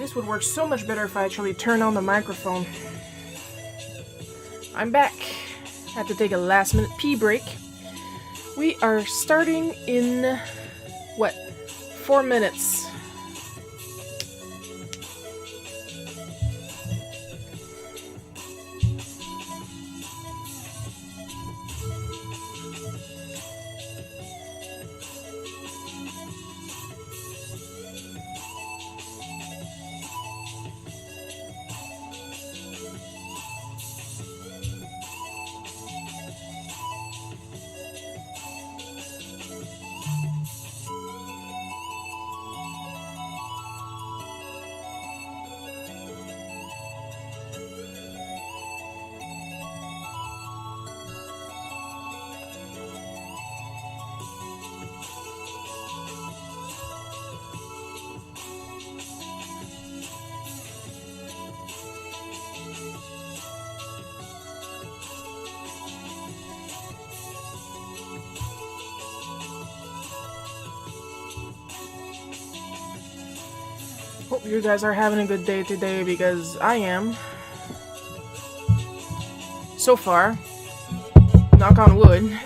This would work so much better if I actually turn on the microphone. I'm back. Had to take a last minute pee break. We are starting in, what, 4 minutes. Hope you guys are having a good day today, because I am. So far. Knock on wood.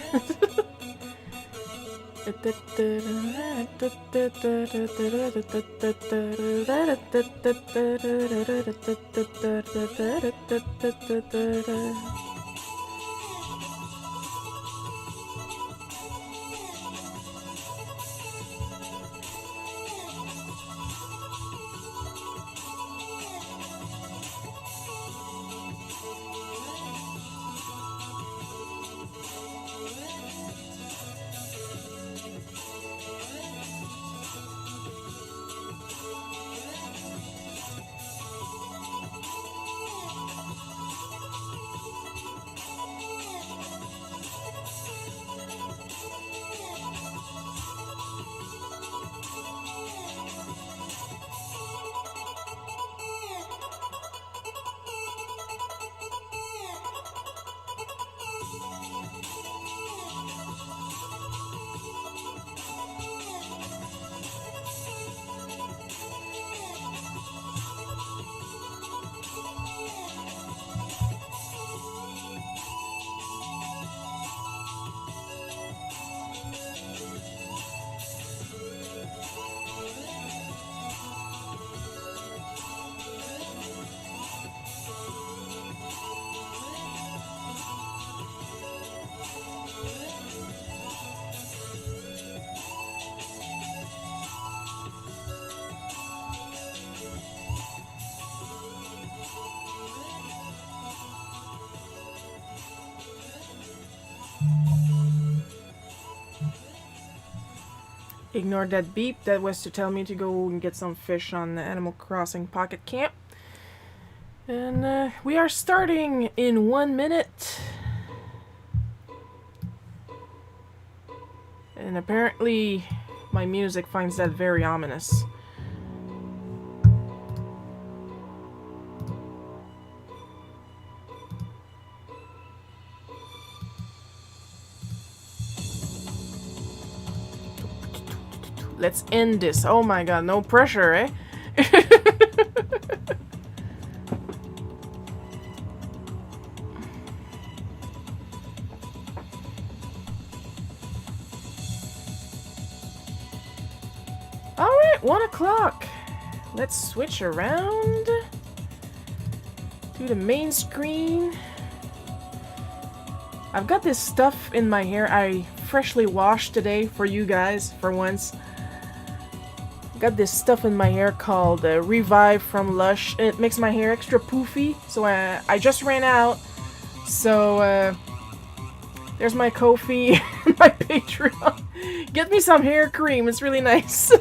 Ignore that beep. That was to tell me to go and get some fish on the Animal Crossing Pocket Camp. And we are starting in 1 minute. And apparently my music finds that very ominous. Let's end this. Oh my god, no pressure, eh? Alright, 1 o'clock. Let's switch around to the main screen. I've got this stuff in my hair I freshly washed today for you guys, for once. Got this stuff in my hair called Revive from Lush, and it makes my hair extra poofy, so I just ran out. So there's my Ko-fi and my Patreon. Get me some hair cream, it's really nice.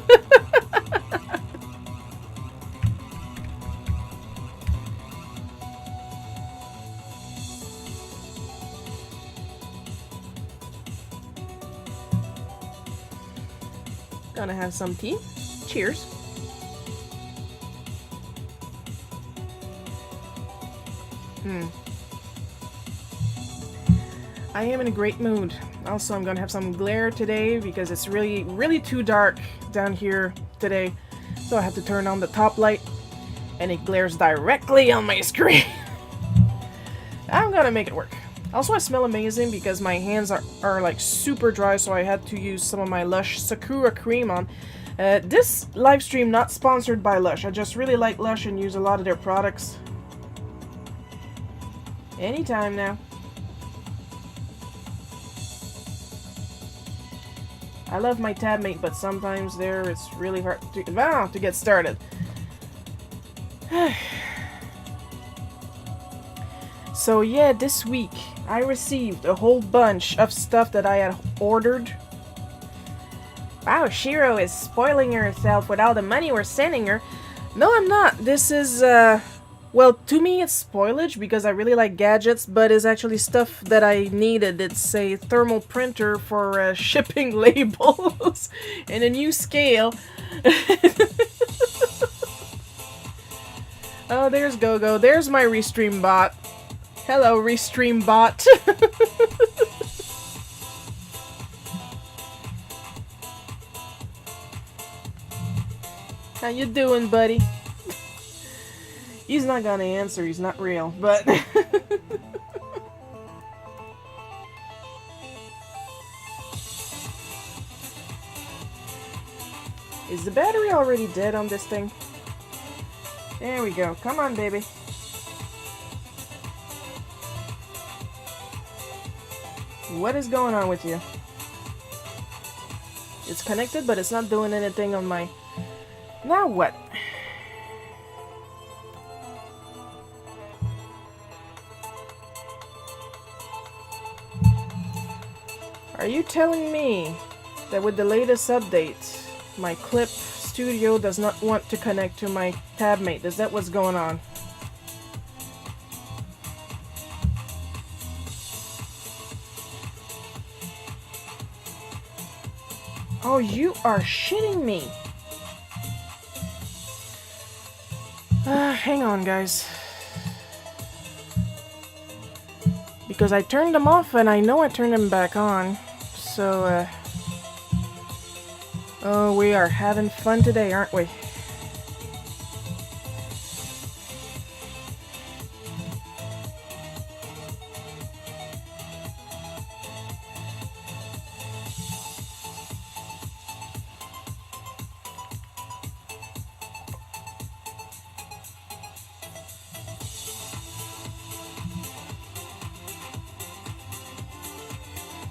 Gonna have some tea. Cheers. I am in a great mood. Also, I'm gonna have some glare today because it's really too dark down here today. So I have to turn on the top light. and it glares directly on my screen. I'm gonna make it work. Also, I smell amazing because my hands are like super dry, so I had to use some of my Lush Sakura cream on. This live stream not sponsored by Lush. I just really like Lush and use a lot of their products. Anytime now. I love my tab mate, but sometimes there it's really hard to get started. So yeah, this week I received a whole bunch of stuff that I had ordered. Wow, Shiro is spoiling herself with all the money we're sending her. No, I'm not. This is, well, to me it's spoilage because I really like gadgets, but it's actually stuff that I needed. It's a thermal printer for shipping labels and a new scale. Oh, there's GoGo. There's my Restream bot. Hello, Restream bot. How you doing, buddy? He's not gonna answer, he's not real, but... Is the battery already dead on this thing? There we go. Come on, baby. What is going on with you? It's connected, but it's not doing anything on my... Now what? Are you telling me that with the latest update, my Clip Studio does not want to connect to my tabmate? Is that what's going on? Oh, you are shitting me. Hang on, guys. Because I turned them off and I know I turned them back on. So, oh, we are having fun today, aren't we?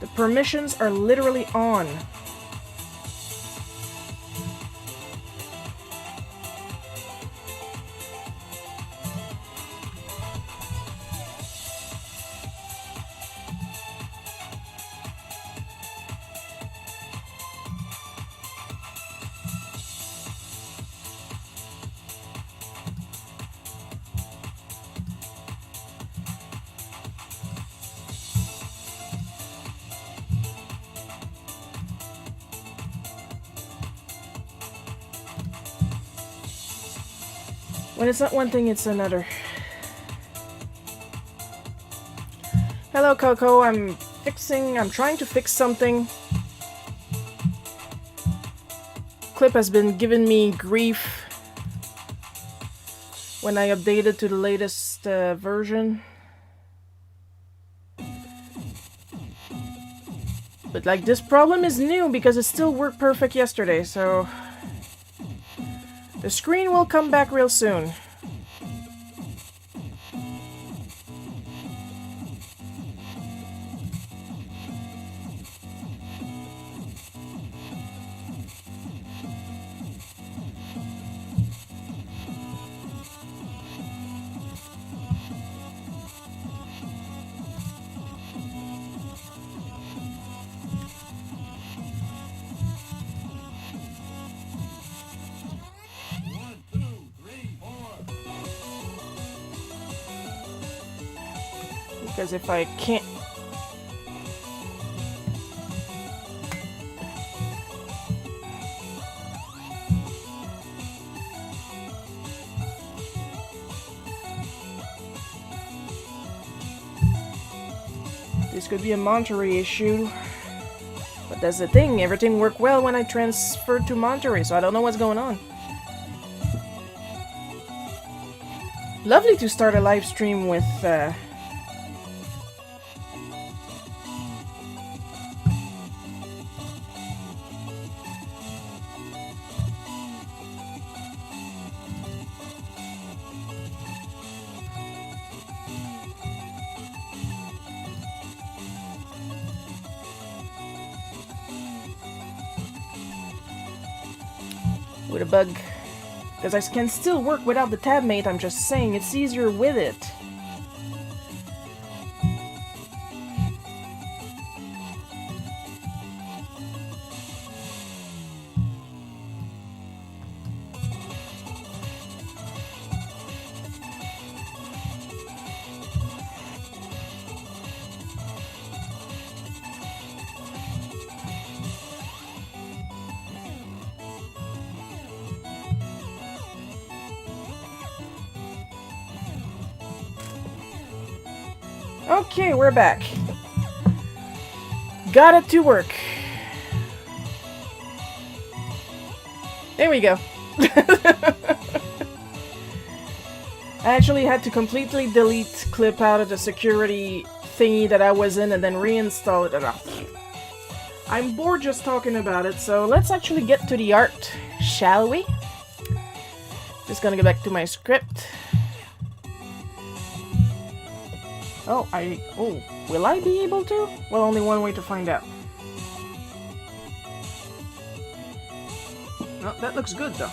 The permissions are literally on. When it's not one thing, it's another. Hello, Coco. I'm trying to fix something. Clip has been giving me grief when I updated to the latest version. But like, this problem is new because it still worked perfect yesterday, so... The screen will come back real soon. Because if I can't... This could be a Monterey issue. But that's the thing, everything worked well when I transferred to Monterey, so I don't know what's going on. Lovely to start a live stream with a bug. Because I can still work without the tab mate, I'm just saying it's easier with it. Okay, we're back. Got it to work. There we go. I actually had to completely delete clip out of the security thingy that I was in and then reinstall it. I'm bored just talking about it, so let's actually get to the art, shall we? Just gonna go back to my script. Oh, will I be able to? Well, only one way to find out. Oh, that looks good, though.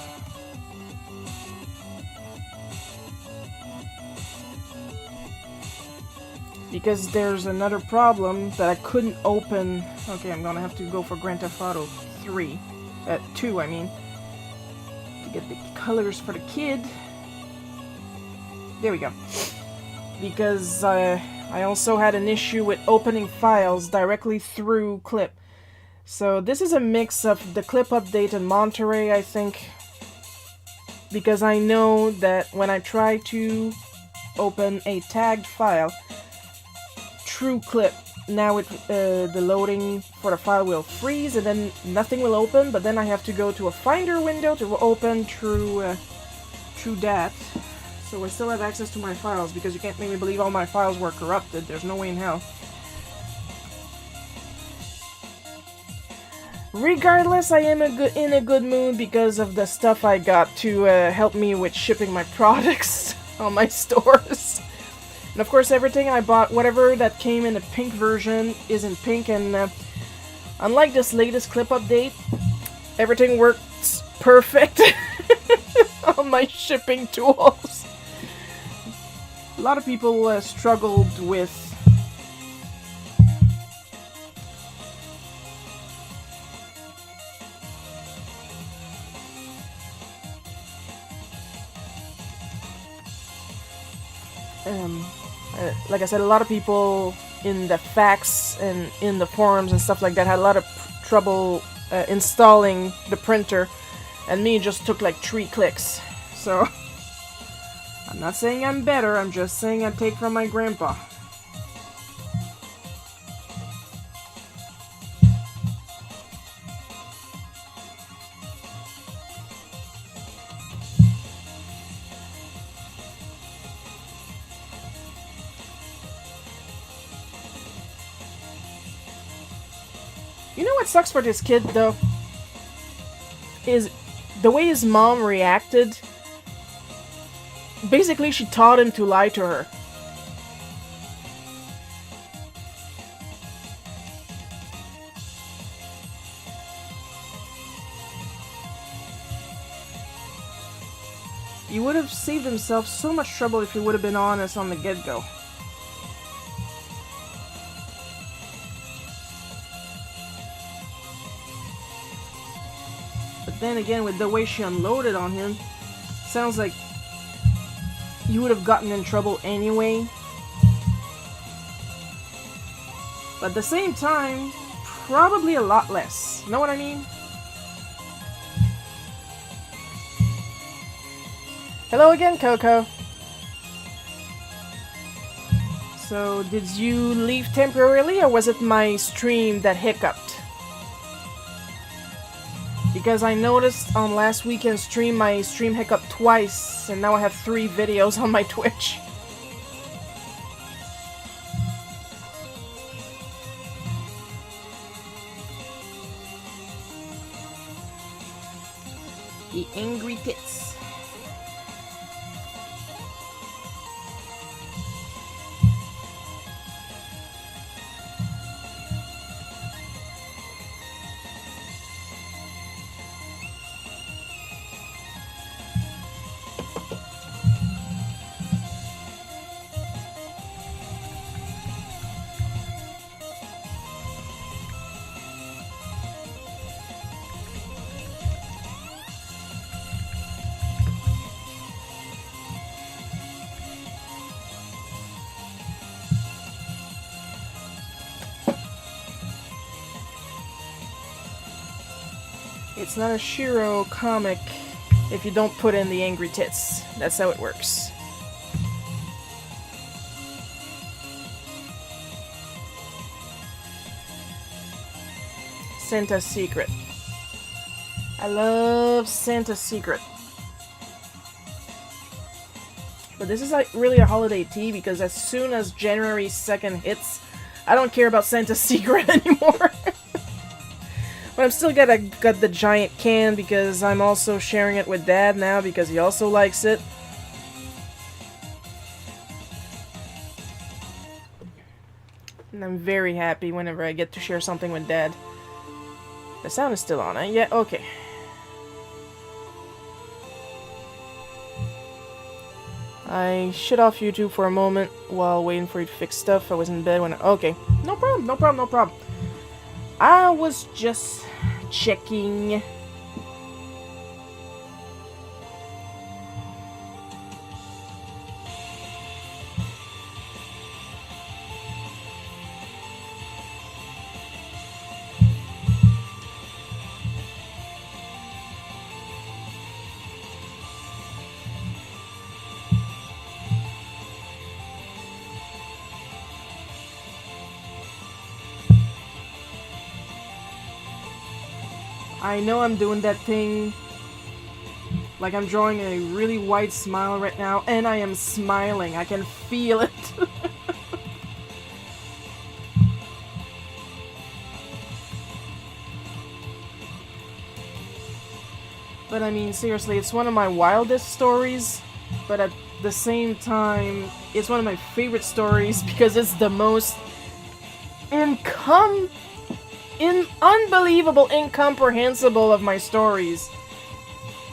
Because there's another problem that I couldn't open. Okay, I'm gonna have to go for Grante 3. 2, I mean. To get the colors for the kid. There we go. Because I also had an issue with opening files directly through Clip. So this is a mix of the Clip update and Monterey, I think. Because I know that when I try to open a tagged file through Clip, now the loading for the file will freeze and then nothing will open, but then I have to go to a Finder window to open through that. So I still have access to my files, because you can't make me believe all my files were corrupted. There's no way in hell. Regardless, I am in a good mood because of the stuff I got to help me with shipping my products on my stores. And of course, everything I bought, whatever that came in the pink version, is in pink. And unlike this latest Clip update, everything works perfect on my shipping tools. A lot of people struggled with like I said, a lot of people in the facts and in the forums and stuff like that had a lot of trouble installing the printer, and me, it just took like 3 clicks. So I'm not saying I'm better, I'm just saying I take from my grandpa. You know what sucks for this kid, though? Is the way his mom reacted. Basically, she taught him to lie to her. He would have saved himself so much trouble if he would have been honest on the get-go. But then again, with the way she unloaded on him, sounds like you would have gotten in trouble anyway. But at the same time, probably a lot less. Know what I mean? Hello again, Coco. So, did you leave temporarily, or was it my stream that hiccuped? Because I noticed on last weekend's stream, my stream hiccuped twice, and now I have 3 videos on my Twitch. The angry tits. It's not a Shiro comic if you don't put in the angry tits. That's how it works. Santa's Secret. I love Santa's Secret. But this is like really a holiday tea because as soon as January 2nd hits, I don't care about Santa's Secret anymore. But I'm still got the giant can because I'm also sharing it with Dad now because he also likes it. And I'm very happy whenever I get to share something with Dad. The sound is still on, eh? Yeah, okay. I shut off YouTube for a moment while waiting for you to fix stuff. I was in bed when okay. No problem, no problem, no problem. I was just checking. I know I'm doing that thing, like I'm drawing a really wide smile right now, and I am smiling. I can feel it. But I mean, seriously, it's one of my wildest stories, but at the same time, it's one of my favorite stories because it's the most unbelievable, incomprehensible of my stories.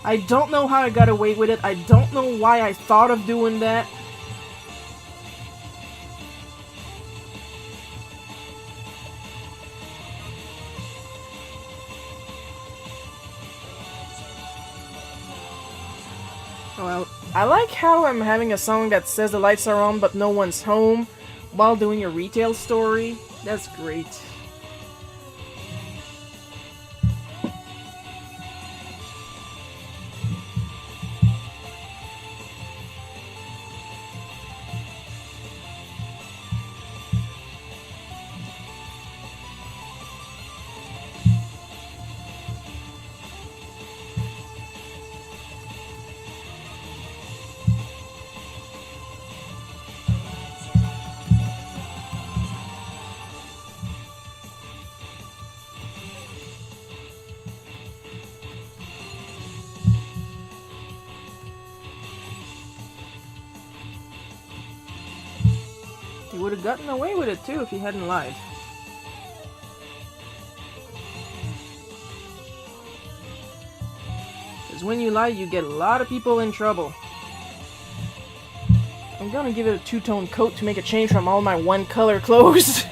I don't know how I got away with it. I don't know why I thought of doing that. Well, I like how I'm having a song that says the lights are on but no one's home while doing a retail story. That's great. He would have gotten away with it too if he hadn't lied. Because when you lie, you get a lot of people in trouble. I'm gonna give it a two-tone coat to make a change from all my one-color clothes.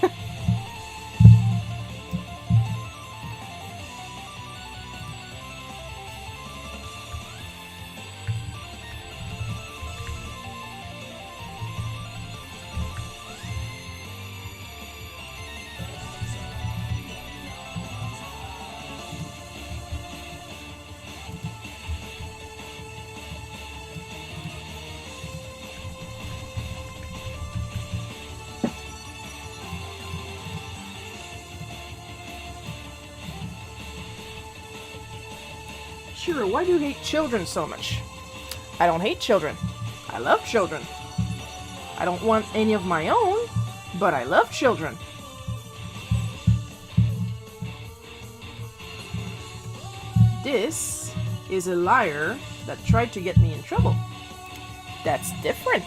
Shiro, why do you hate children so much? I don't hate children. I love children. I don't want any of my own, but I love children. This is a liar that tried to get me in trouble. That's different.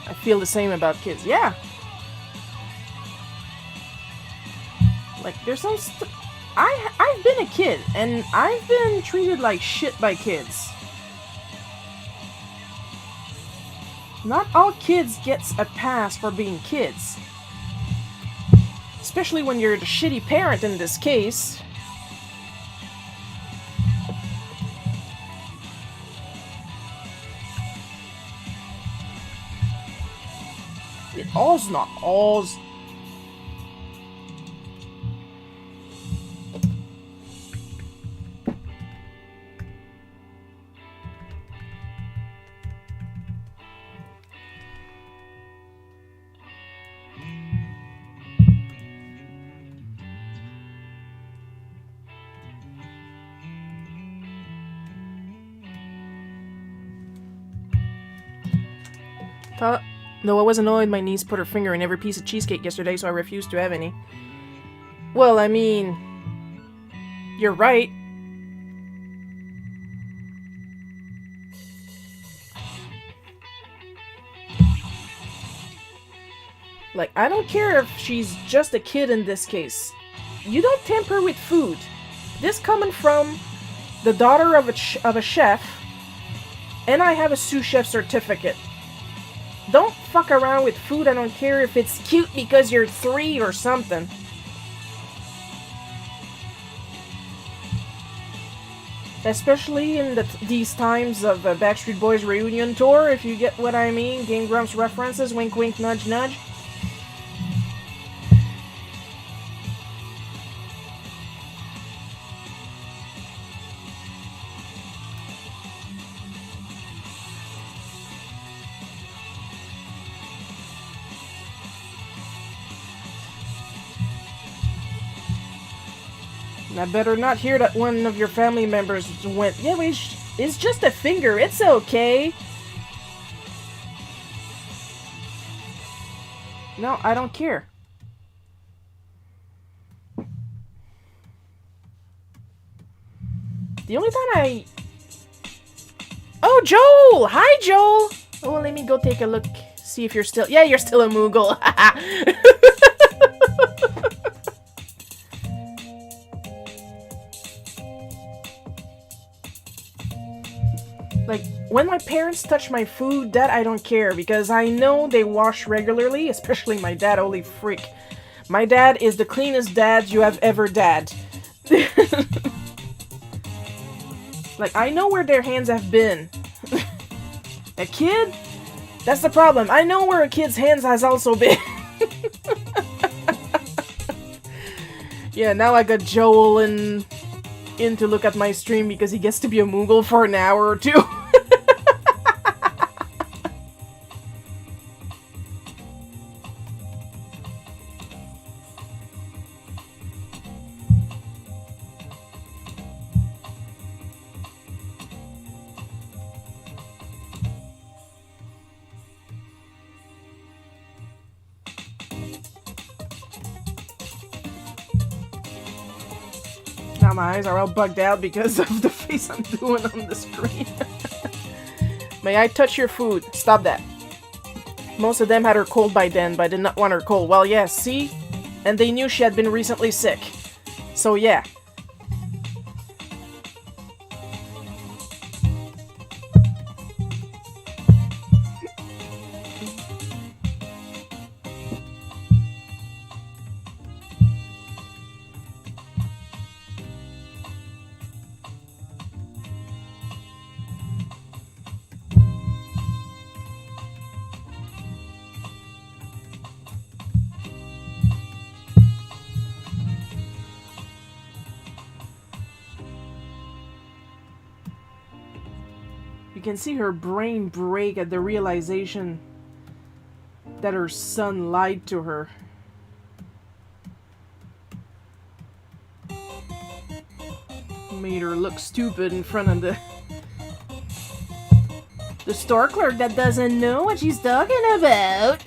I feel the same about kids. Yeah. Like, there's some I've been a kid, and I've been treated like shit by kids. Not all kids gets a pass for being kids. Especially when you're the shitty parent in this case. It all's not all's. Though I was annoyed my niece put her finger in every piece of cheesecake yesterday, so I refused to have any. Well, I mean, you're right. Like, I don't care if she's just a kid in this case. You don't tamper with food. This coming from the daughter of a chef, and I have a sous chef certificate. Don't fuck around with food. I don't care if it's cute because you're 3 or something. Especially in these times of Backstreet Boys reunion tour, if you get what I mean. Game Grumps references, wink wink, nudge nudge. I better not hear that one of your family members went, yeah, it's just a finger, it's okay. No, I don't care. The only time Oh, Joel! Hi, Joel! Oh, let me go take a look, see if you're still... Yeah, you're still a Moogle. Like, when my parents touch my food, that I don't care, because I know they wash regularly, especially my dad, holy freak. My dad is the cleanest dad you have ever dad. Like, I know where their hands have been. A kid? That's the problem. I know where a kid's hands has also been. Yeah, now I got Joel and in to look at my stream because he gets to be a Moogle for an hour or two. Now my eyes are all bugged out because of the face I'm doing on the screen. May I touch your food? Stop that. Most of them had her cold by then, but I did not want her cold. Well, yeah, see? And they knew she had been recently sick. So, yeah. You can see her brain break at the realization that her son lied to her. Made her look stupid in front of the store clerk that doesn't know what she's talking about.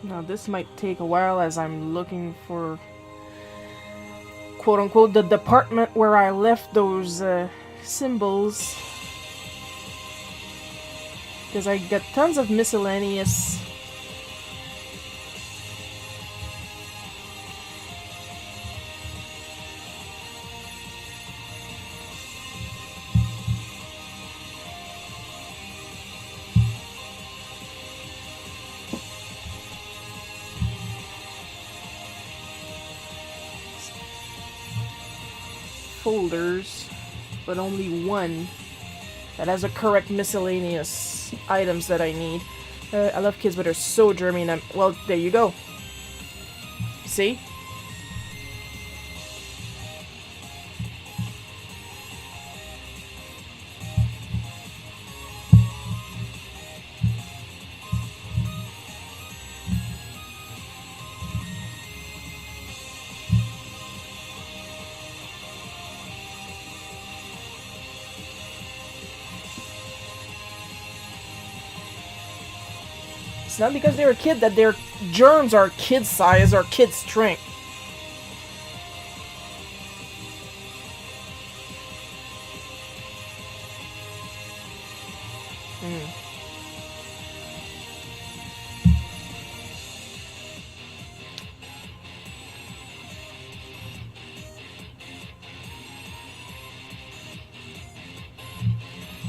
Now this might take a while as I'm looking for quote-unquote the department where I left those symbols, because I got tons of miscellaneous folders, but only one that has the correct miscellaneous items that I need. I love kids, but they're so germy, and well, there you go. See? It's not because they're a kid that their germs are kid size or kid strength.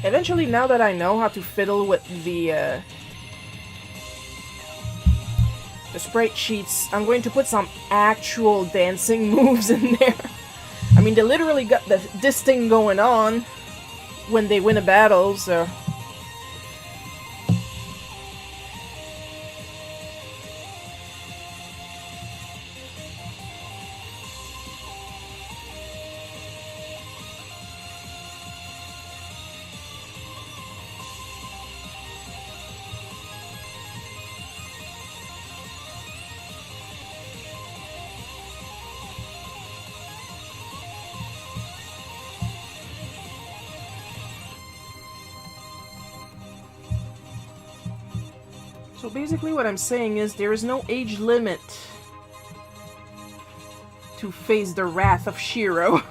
Eventually, now that I know how to fiddle with the sprite sheets, I'm going to put some actual dancing moves in there. I mean, they literally got this thing going on when they win a battle, so... So basically what I'm saying is there is no age limit to face the wrath of Shiro.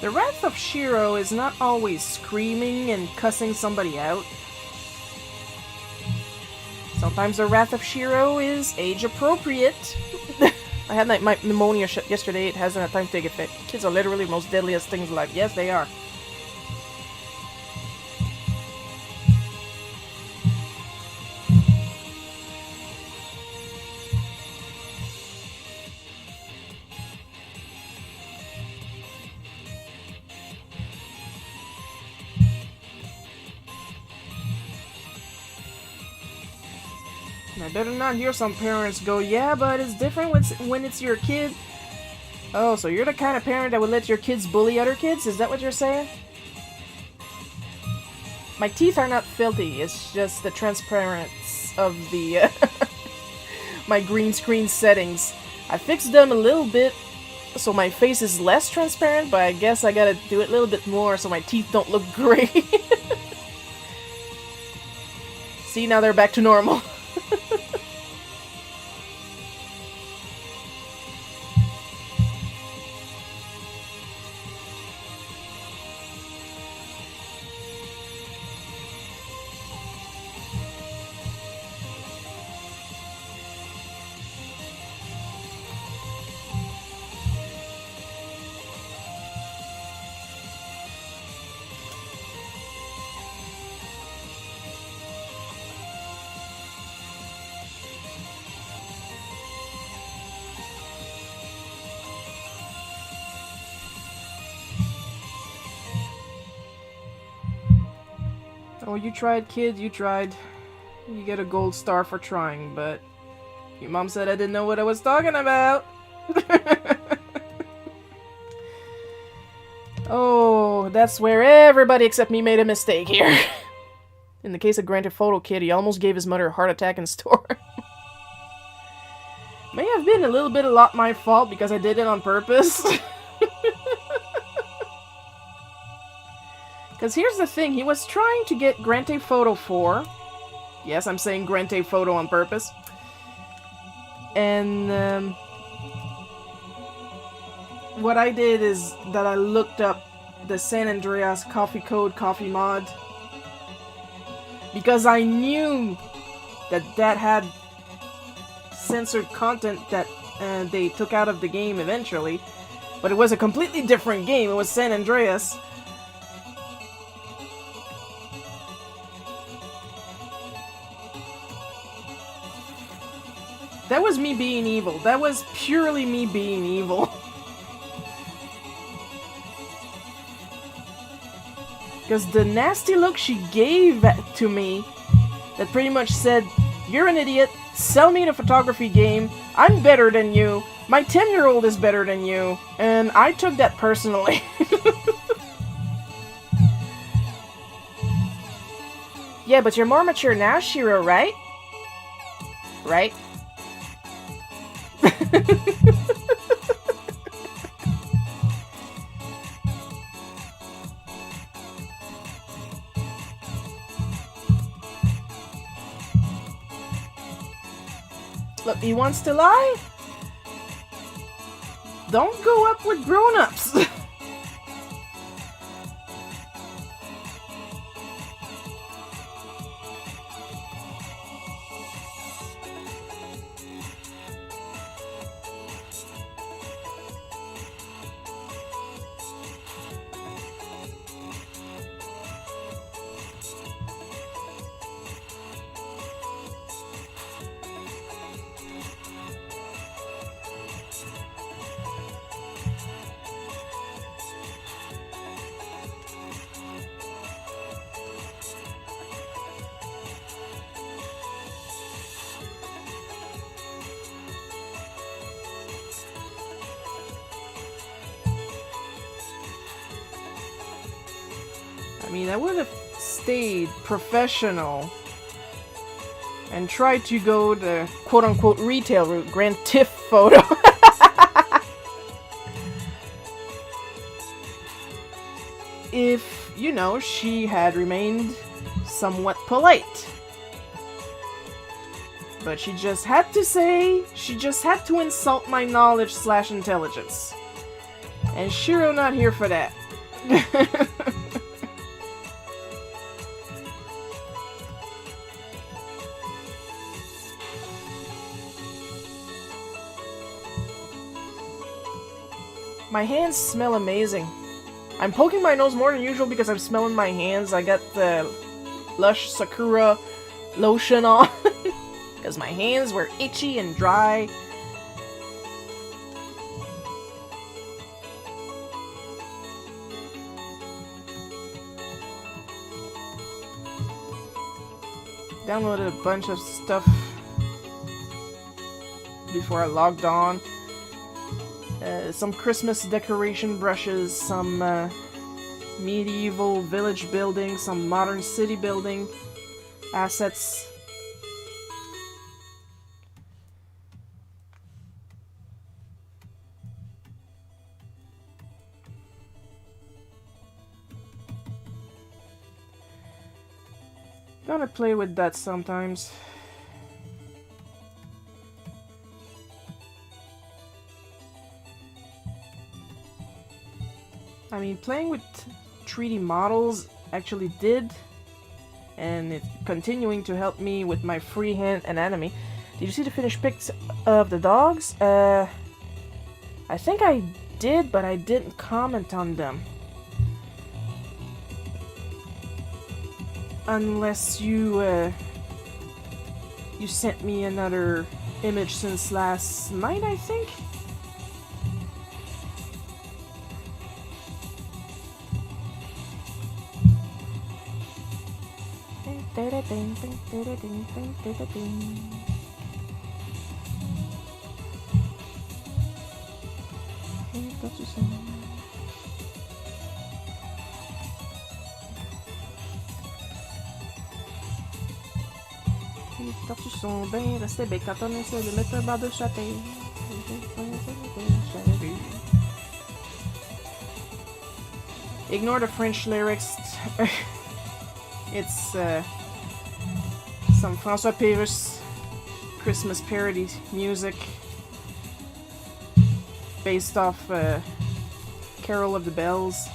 The wrath of Shiro is not always screaming and cussing somebody out. Sometimes the wrath of Shiro is age appropriate. I had my pneumonia yesterday. It hasn't had time to take effect. Kids are literally the most deadliest things alive. Yes, they are. I better not hear some parents go, yeah, but it's different when it's your kid. Oh, so you're the kind of parent that would let your kids bully other kids? Is that what you're saying? My teeth are not filthy, it's just the transparency of the my green screen settings. I fixed them a little bit so my face is less transparent, but I guess I gotta do it a little bit more so my teeth don't look gray. See, now they're back to normal. Oh, you tried, kid, you tried. You get a gold star for trying, but your mom said I didn't know what I was talking about. Oh, that's where everybody except me made a mistake here. In the case of Grante Photo Kid, he almost gave his mother a heart attack in store. May have been a lot my fault because I did it on purpose. Because here's the thing, he was trying to get Grante Photo 4. Yes, I'm saying Grante Photo on purpose. And what I did is that I looked up the San Andreas coffee code coffee mod. Because I knew that had censored content that they took out of the game eventually. But it was a completely different game, it was San Andreas. That was me being evil. That was purely me being evil. Because the nasty look she gave to me, that pretty much said, you're an idiot, sell me the photography game, I'm better than you, my 10-year-old is better than you, and I took that personally. Yeah, but you're more mature now, Shiro, right? Right? Look, he wants to lie? Don't go up with grown-ups. I mean, I would have stayed professional and try to go the quote-unquote retail route, Grante photo. If, you know, she had remained somewhat polite. But she just had to insult my knowledge / intelligence. And Shiro not here for that. My hands smell amazing. I'm poking my nose more than usual because I'm smelling my hands. I got the Lush Sakura lotion on. Because my hands were itchy and dry. Downloaded a bunch of stuff before I logged on. Some Christmas decoration brushes, some medieval village building, some modern city building assets. Gonna play with that sometimes. I mean, playing with 3D models actually did, and it's continuing to help me with my freehand anatomy. Did you see the finished pics of the dogs? I think I did, but I didn't comment on them. Unless you sent me another image since last night, I think? Les tortues sont bien restées bêtes quand on essaie de mettre un bandeau sur la tête. Ignore the French lyrics. It's some François Pérus Christmas parody music based off Carol of the Bells.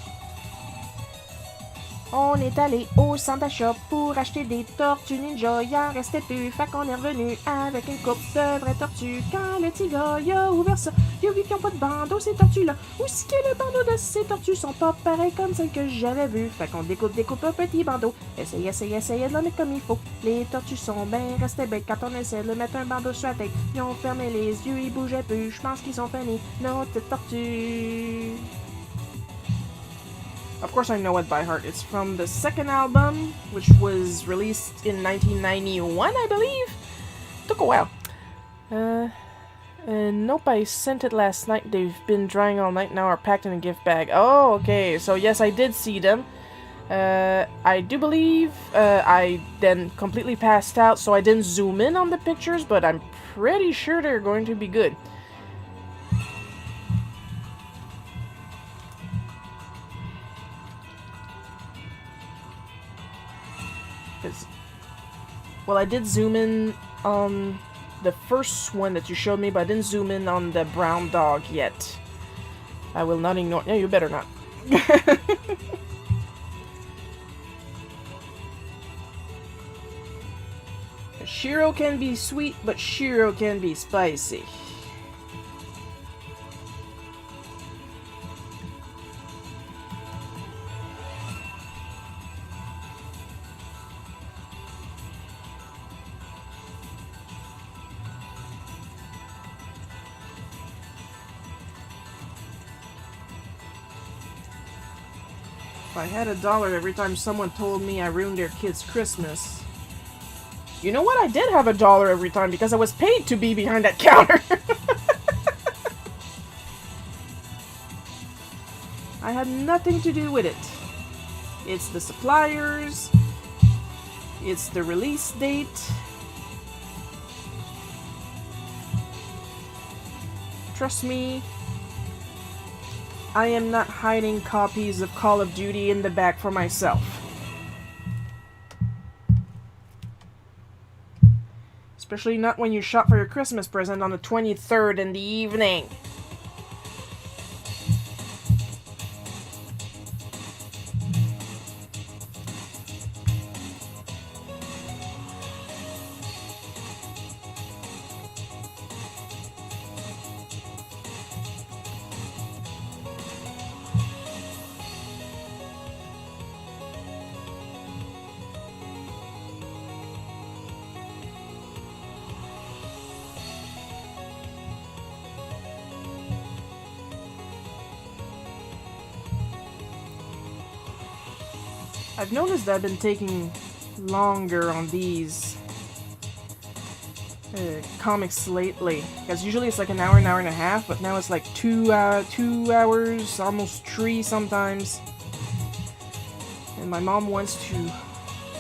On est allé au centre d'achat pour acheter des tortues ninja. Il en restait plus, fait qu'on est revenu avec une coupe de vraies tortues. Quand le petit gars il a ouvert ça, il a vu qu'ils n'ont pas de bandeau ces tortues-là. Où est-ce que les bandeaux de ces tortues sont pas pareils comme celles que j'avais vues? Fait qu'on découpe un petit bandeau. Essaye de le mettre comme il faut. Les tortues sont bien restées bêtes quand on essaie de mettre un bandeau sur la tête. Ils ont fermé les yeux, ils bougeaient plus. Je pense qu'ils sont finis, nos petites tortues. Of course I know it by heart. It's from the second album, which was released in 1991, I believe? Took a while. Nope, I sent it last night. They've been drying all night, now are packed in a gift bag. Oh, okay. So yes, I did see them. I do believe I then completely passed out, so I didn't zoom in on the pictures, but I'm pretty sure they're going to be good. Well, I did zoom in on the first one that you showed me, but I didn't zoom in on the brown dog yet. I will not ignore... No, you better not. Shiro can be sweet, but Shiro can be spicy. If I had $1 every time someone told me I ruined their kid's Christmas. You know what? I did have $1 every time because I was paid to be behind that counter. I had nothing to do with it. It's the suppliers. It's the release date. Trust me, I am not hiding copies of Call of Duty in the back for myself. Especially not when you shop for your Christmas present on the 23rd in the evening. I've noticed that I've been taking longer on these comics lately. Because usually it's like an hour and a half, but now it's like 2 hours, almost 3 sometimes. And my mom wants to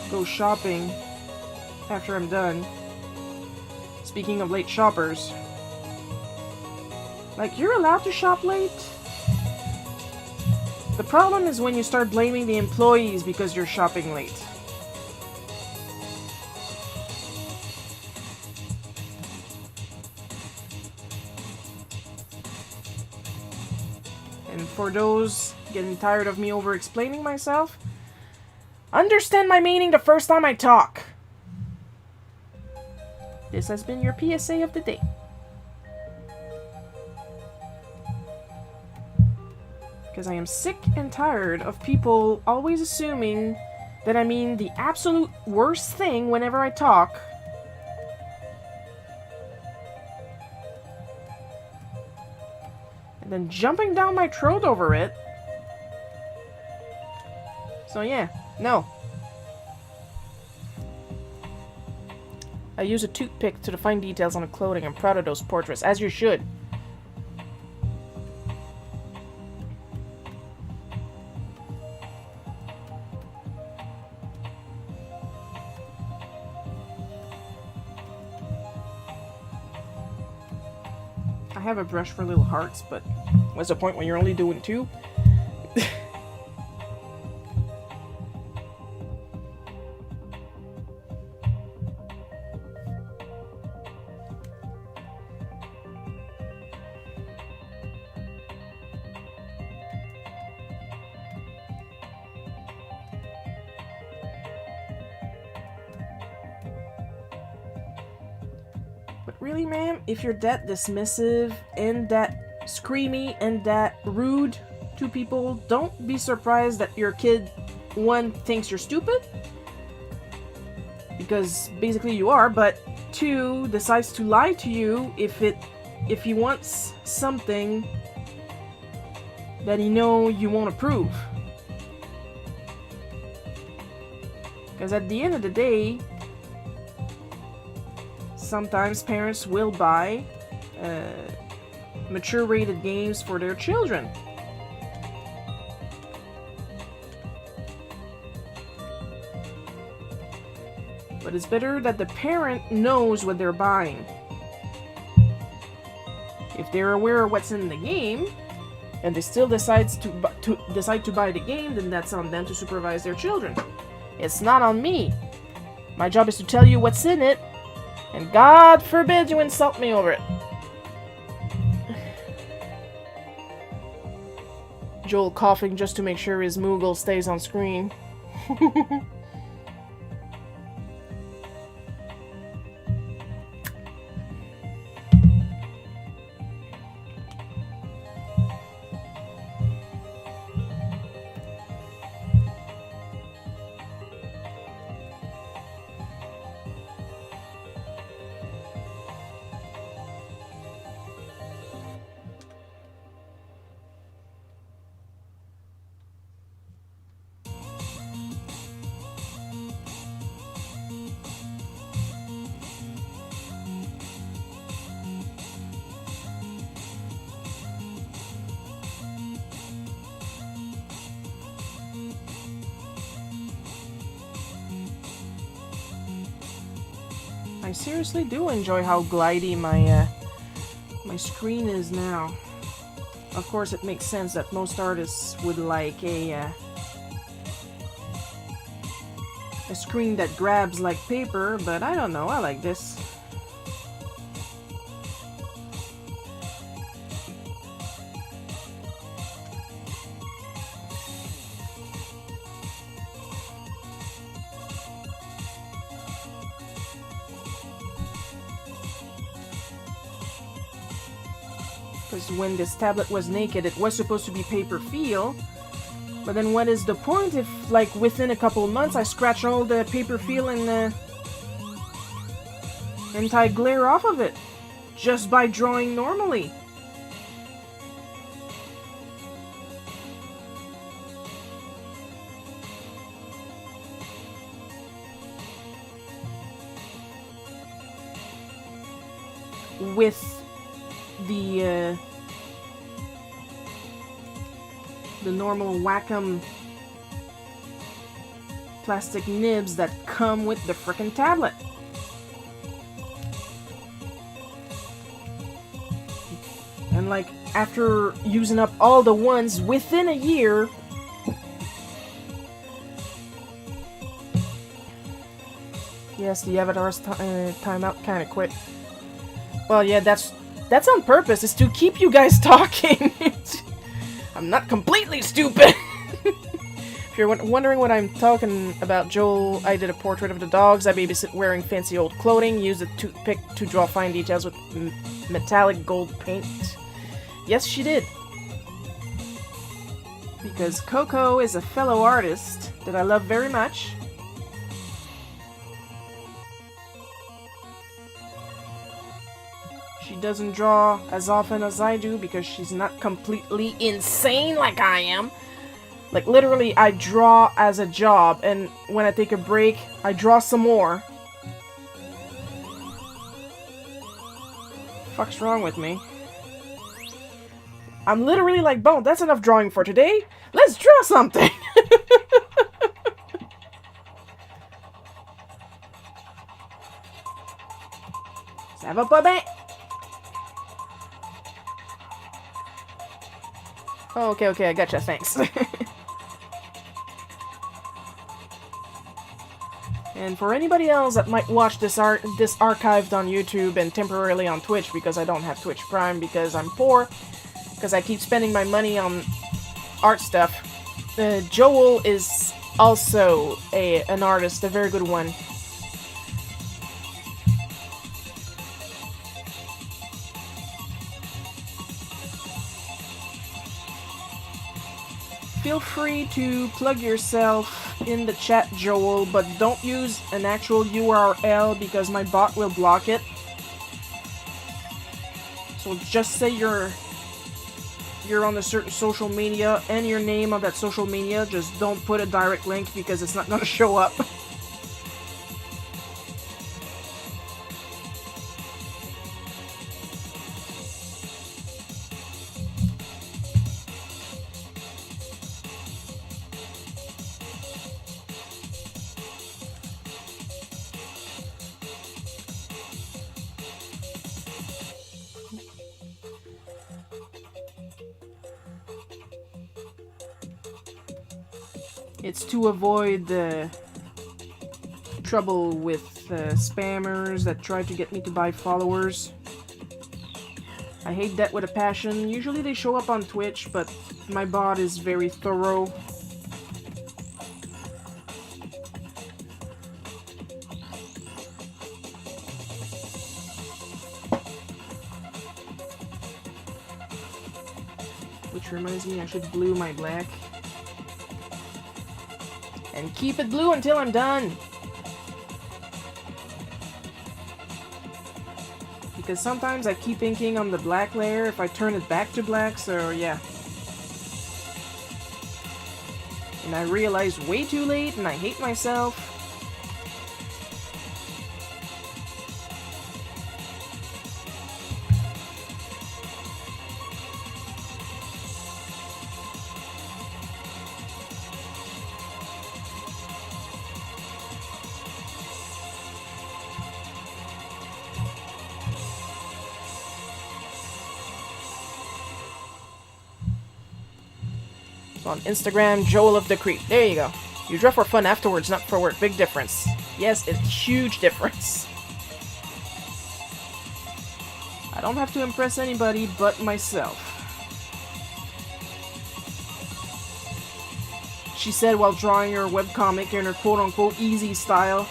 go shopping after I'm done. Speaking of late shoppers. Like, you're allowed to shop late? The problem is when you start blaming the employees because you're shopping late. And for those getting tired of me over-explaining myself, understand my meaning the first time I talk. This has been your PSA of the day. Because I am sick and tired of people always assuming that I mean the absolute worst thing whenever I talk. And then jumping down my throat over it. So yeah, no. I use a toothpick to define details on the clothing. I'm proud of those portraits, as you should. I have a brush for little hearts, but what's the point when you're only doing 2? But really, ma'am, if you're that dismissive and that screamy and that rude to people, don't be surprised that your kid, 1, thinks you're stupid, because basically you are, but 2, decides to lie to you if he wants something that he know you won't approve. Because at the end of the day, sometimes parents will buy mature rated games for their children. But it's better that the parent knows what they're buying. If they're aware of what's in the game, and they still decide to buy the game, then that's on them to supervise their children. It's not on me. My job is to tell you what's in it, and God forbid you insult me over it. Joel coughing just to make sure his Moogle stays on screen. I seriously do enjoy how glidey my my screen is now. Of course, it makes sense that most artists would like a screen that grabs like paper, but I don't know, I like this. Because when this tablet was naked, it was supposed to be paper feel. But then what is the point if, like, within a couple months I scratch all the paper feel and the anti-glare off of it? Just by drawing normally. With the normal Wacom plastic nibs that come with the frickin' tablet. And like, after using up all the ones within a year, yes, the avatar's timeout kinda quick. Well, yeah, that's on purpose, is to keep you guys talking. I'm not completely stupid. If you're wondering what I'm talking about, Joel, I did a portrait of the dogs. I babysit wearing fancy old clothing. Used a toothpick to draw fine details with metallic gold paint. Yes, she did. Because Coco is a fellow artist that I love very much. She doesn't draw as often as I do because she's not completely insane like I am. Like, literally, I draw as a job, and when I take a break, I draw some more. Fuck's wrong with me? I'm literally like, Bon, that's enough drawing for today. Let's draw something! Ça va pas bien? Oh, okay, I gotcha, thanks. And for anybody else that might watch this archived on YouTube and temporarily on Twitch, because I don't have Twitch Prime because I'm poor, because I keep spending my money on art stuff, Joel is also an artist, a very good one. Feel free to plug yourself in the chat, Joel, but don't use an actual URL because my bot will block it. So just say you're on a certain social media and your name on that social media. Just don't put a direct link because it's not gonna show up. It's to avoid the trouble with spammers that try to get me to buy followers. I hate that with a passion. Usually they show up on Twitch, but my bot is very thorough. Which reminds me, I should glue my black. And keep it blue until I'm done. Because sometimes I keep inking on the black layer if I turn it back to black, so yeah. And I realize way too late and I hate myself. On Instagram, Joel of the Creep. There you go. You draw for fun afterwards, not for work. Big difference. Yes, it's huge difference. I don't have to impress anybody but myself. She said while drawing her webcomic in her quote-unquote easy style.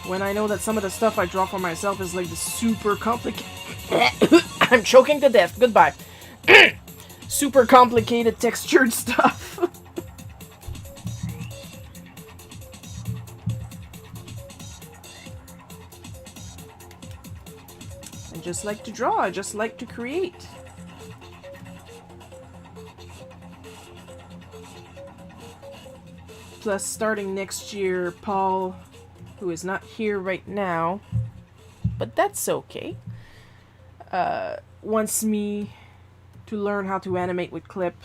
When I know that some of the stuff I draw for myself is like the super complicated... I'm choking to death. Goodbye. Super complicated textured stuff. I just like to draw. I just like to create. Plus, starting next year, Paul, who is not here right now, but that's okay, wants me to learn how to animate with clip.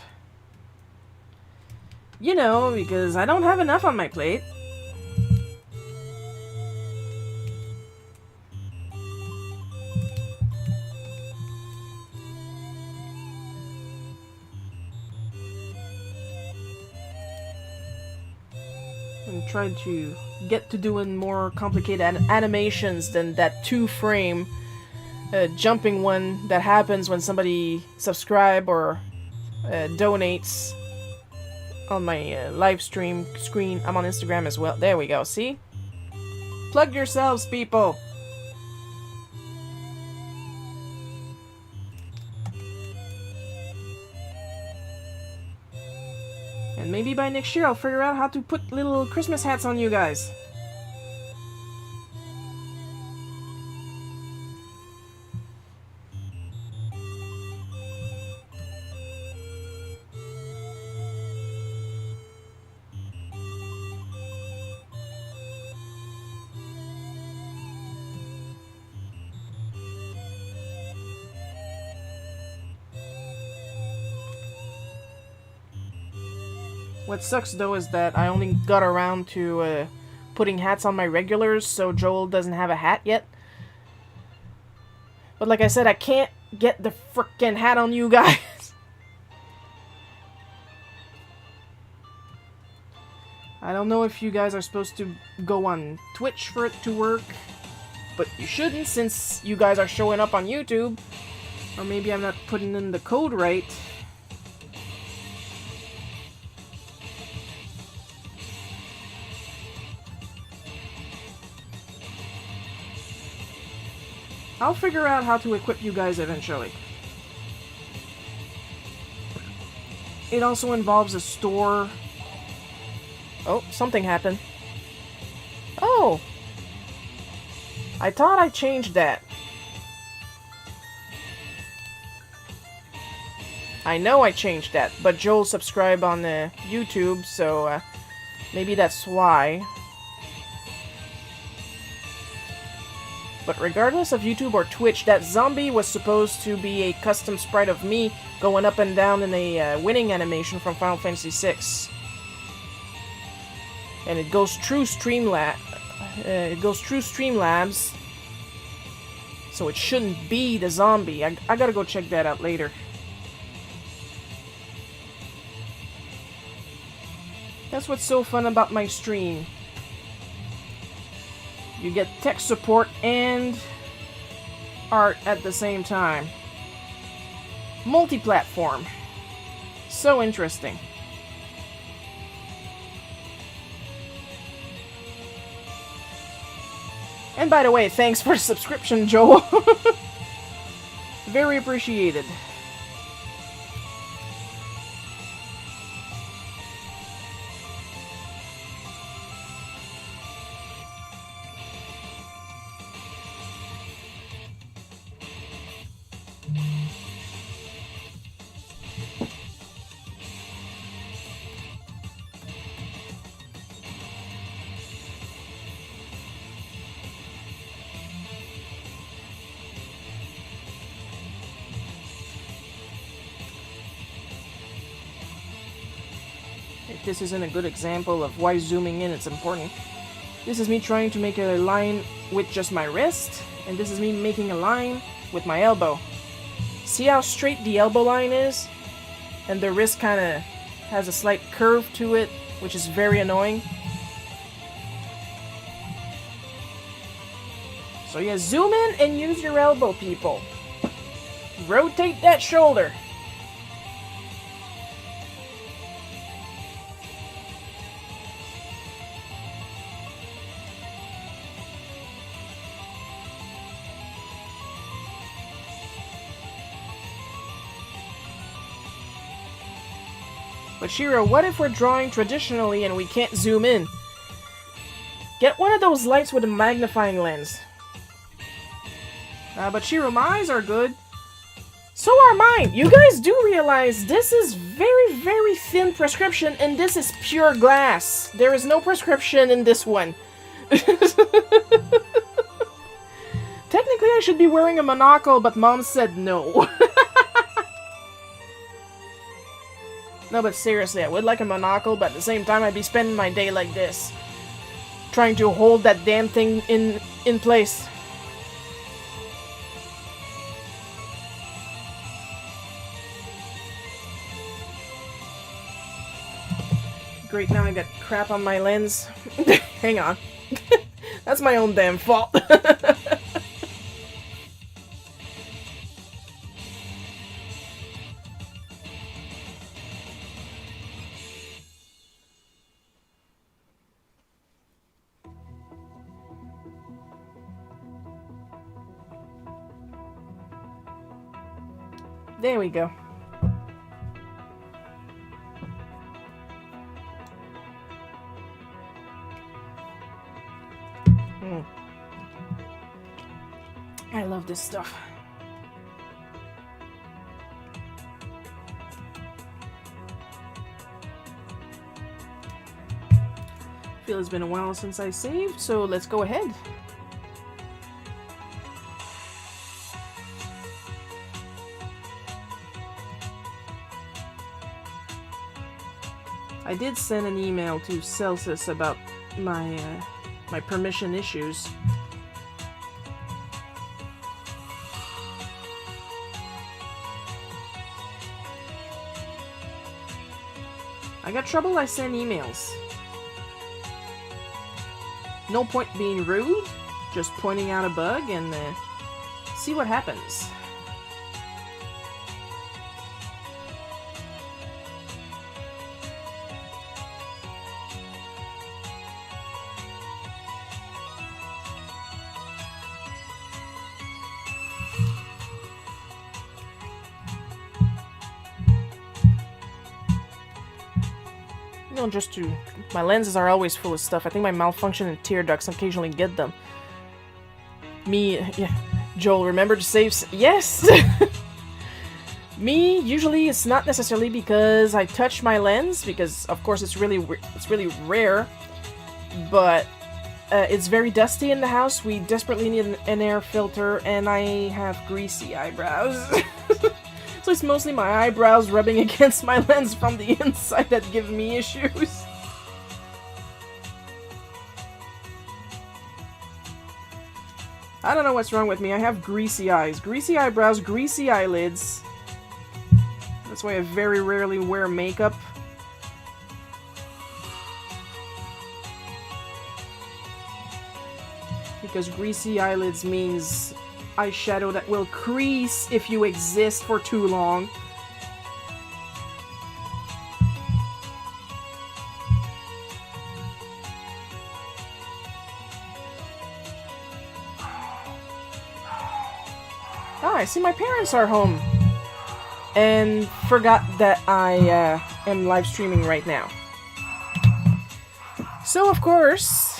You know, because I don't have enough on my plate. I'm trying to get to doing more complicated animations than that 2-frame jumping one that happens when somebody subscribe or donates on my live stream screen. I'm on Instagram as well. There we go. See? Plug yourselves, people. And maybe by next year I'll figure out how to put little Christmas hats on you guys. What sucks though is that I only got around to putting hats on my regulars, so Joel doesn't have a hat yet. But like I said, I can't get the frickin' hat on you guys. I don't know if you guys are supposed to go on Twitch for it to work, but you shouldn't since you guys are showing up on YouTube. Or maybe I'm not putting in the code right. I'll figure out how to equip you guys eventually. It also involves a store. Oh, something happened. Oh! I thought I changed that. I know I changed that, but Joel subscribed on the YouTube, so maybe that's why. But regardless of YouTube or Twitch, that zombie was supposed to be a custom sprite of me going up and down in a winning animation from Final Fantasy VI. And it goes through Streamlabs. So it shouldn't be the zombie. I gotta go check that out later. That's what's so fun about my stream. You get tech support and art at the same time. Multi-platform. So interesting. And by the way, thanks for the subscription, Joel. Very appreciated. This isn't a good example of why zooming in is important. This is me trying to make a line with just my wrist, and this is me making a line with my elbow. See how straight the elbow line is? And the wrist kind of has a slight curve to it, which is very annoying. So yeah, zoom in and use your elbow, people. Rotate that shoulder. But Shiro, what if we're drawing traditionally and we can't zoom in? Get one of those lights with a magnifying lens. But Shiro, my eyes are good. So are mine. You guys do realize this is very, very thin prescription and this is pure glass. There is no prescription in this one. Technically, I should be wearing a monocle, but Mom said no. No, but seriously, I would like a monocle, but at the same time, I'd be spending my day like this. Trying to hold that damn thing in place. Great, now I got crap on my lens. Hang on. That's my own damn fault. There we go. I love this stuff. Feel it's been a while since I saved, so let's go ahead. I did send an email to Celsius about my my permission issues. I got trouble, I send emails. No point being rude, just pointing out a bug and see what happens. Just to... My lenses are always full of stuff. I think my malfunction and tear ducts occasionally get them. Yeah. Joel, remember to save... Yes! Me, usually it's not necessarily because I touch my lens, because of course it's really rare, but it's very dusty in the house. We desperately need an air filter, and I have greasy eyebrows. So it's mostly my eyebrows rubbing against my lens from the inside that give me issues. I don't know what's wrong with me. I have greasy eyes. Greasy eyebrows, greasy eyelids. That's why I very rarely wear makeup. Because greasy eyelids means eyeshadow that will crease if you exist for too long. Ah, I see my parents are home. And forgot that I am live streaming right now. So, of course...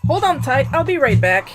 Hold on tight, I'll be right back.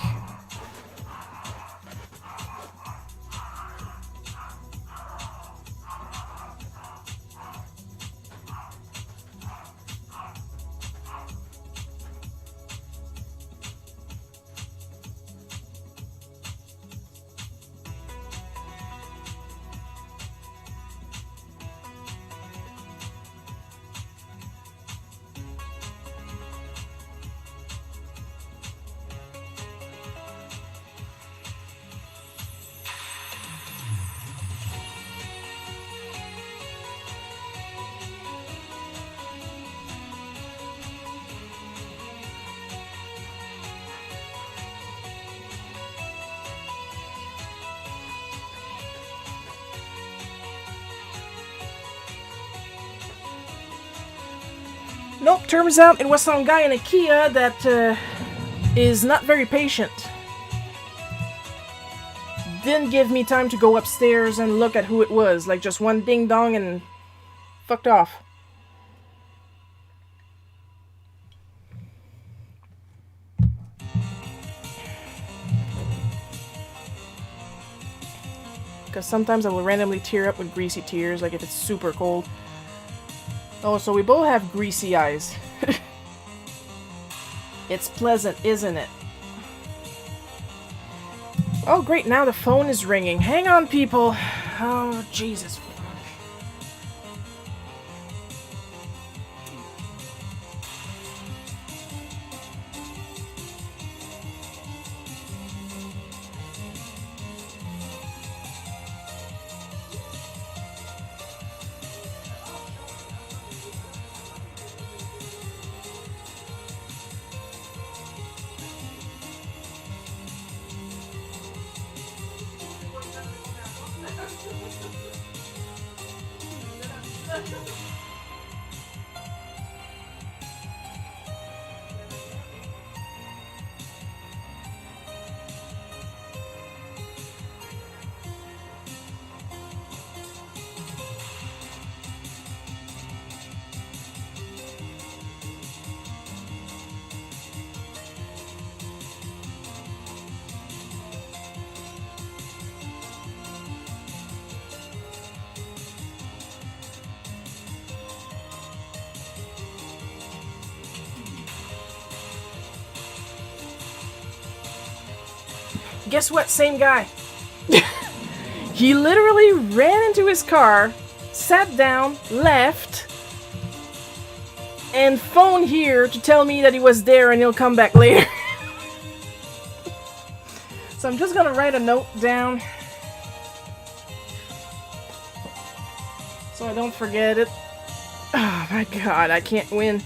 Nope, turns out it was some guy in a Kia that is not very patient. Didn't give me time to go upstairs and look at who it was. Like just one ding dong and fucked off. Because sometimes I will randomly tear up with greasy tears, like if it's super cold. Oh, so we both have greasy eyes. It's pleasant, isn't it? Oh, great, now the phone is ringing. Hang on, people. Oh, Jesus. Guess what? Same guy. He literally ran into his car, sat down, left, and phoned here to tell me that he was there and he'll come back later. So I'm just gonna write a note down so I don't forget it. Oh my god, I can't win.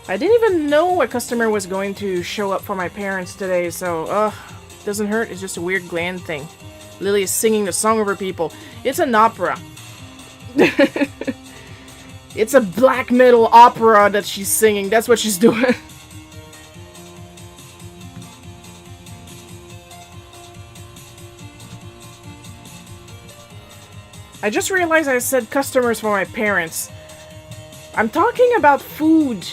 I didn't even know a customer was going to show up for my parents today, so, doesn't hurt, it's just a weird gland thing. Lily is singing the song over people. It's an opera. It's a black metal opera that she's singing, that's what she's doing. I just realized I said customers for my parents. I'm talking about food.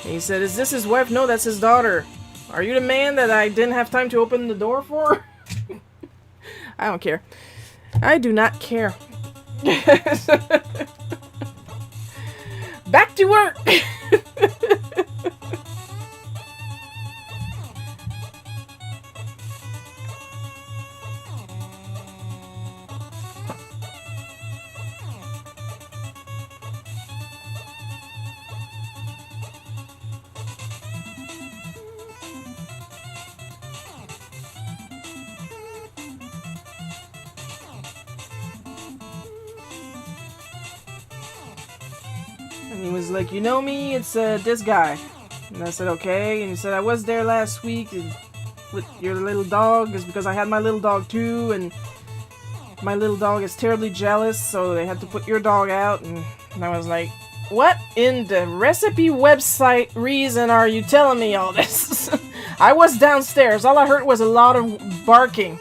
He said, "Is this his wife?" "No, that's his daughter." "Are you the man that I didn't have time to open the door for?" I don't care. I do not care. Back to work! And he was like, "You know me, it's this guy." And I said, "Okay." And he said, "I was there last week with your little dog. It's because I had my little dog too, and my little dog is terribly jealous, so they had to put your dog out." And I was like, "What in the recipe website reason are you telling me all this?" I was downstairs. All I heard was a lot of barking.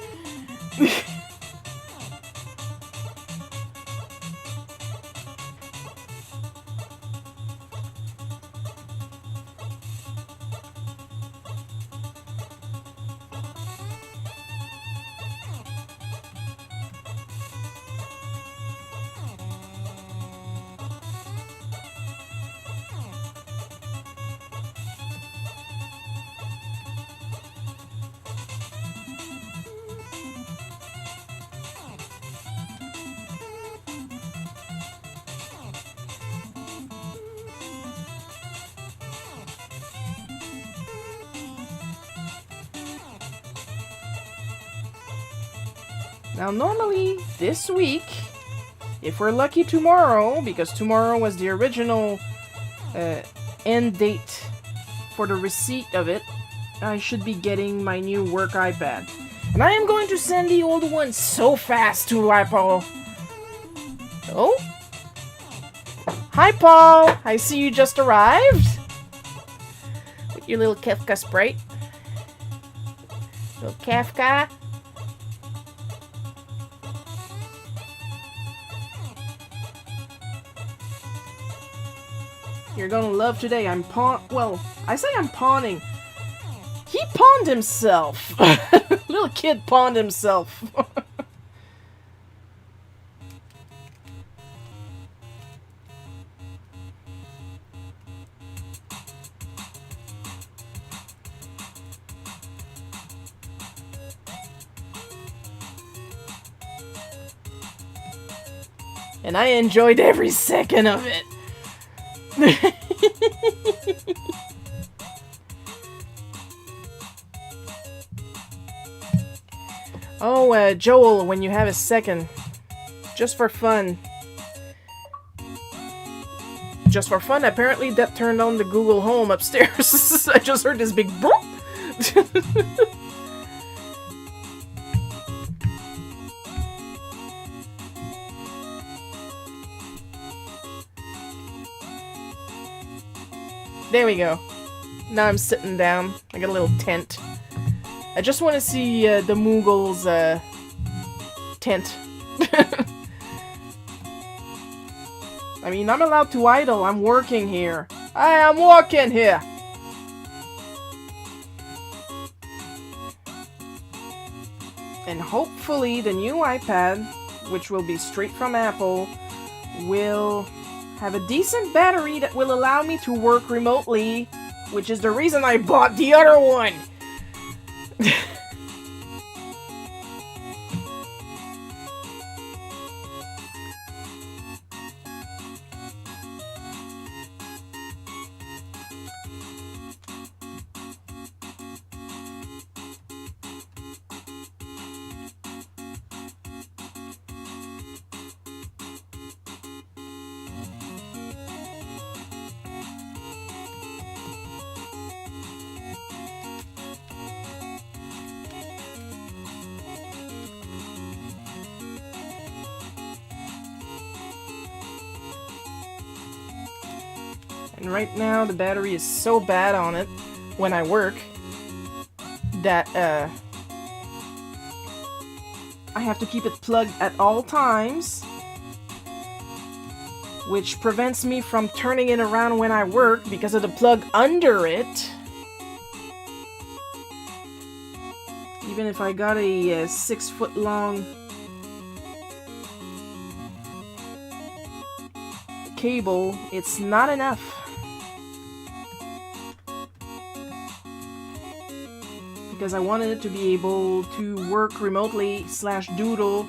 Now, normally, this week, if we're lucky tomorrow, because tomorrow was the original end date for the receipt of it, I should be getting my new work iPad. And I am going to send the old one so fast to Paul. Oh? Hi, Paul! I see you just arrived. With your little Kafka Sprite. Little Kafka. You're gonna love today. Well, I say I'm pawning. He pawned himself. Little kid pawned himself. And I enjoyed every second of it. Oh, Joel, when you have a second, just for fun. Just for fun, apparently that turned on the Google Home upstairs. I just heard this big boop. There we go. Now I'm sitting down. I got a little tent. I just want to see the Moogle's tent. I mean, I'm allowed to idle. I'm working here. I am working here. And hopefully the new iPad, which will be straight from Apple, will have a decent battery that will allow me to work remotely, which is the reason I bought the other one. And right now the battery is so bad on it when I work that I have to keep it plugged at all times, which prevents me from turning it around when I work because of the plug under it. Even if I got a 6-foot long cable, it's not enough. Because I wanted it to be able to work remotely / doodle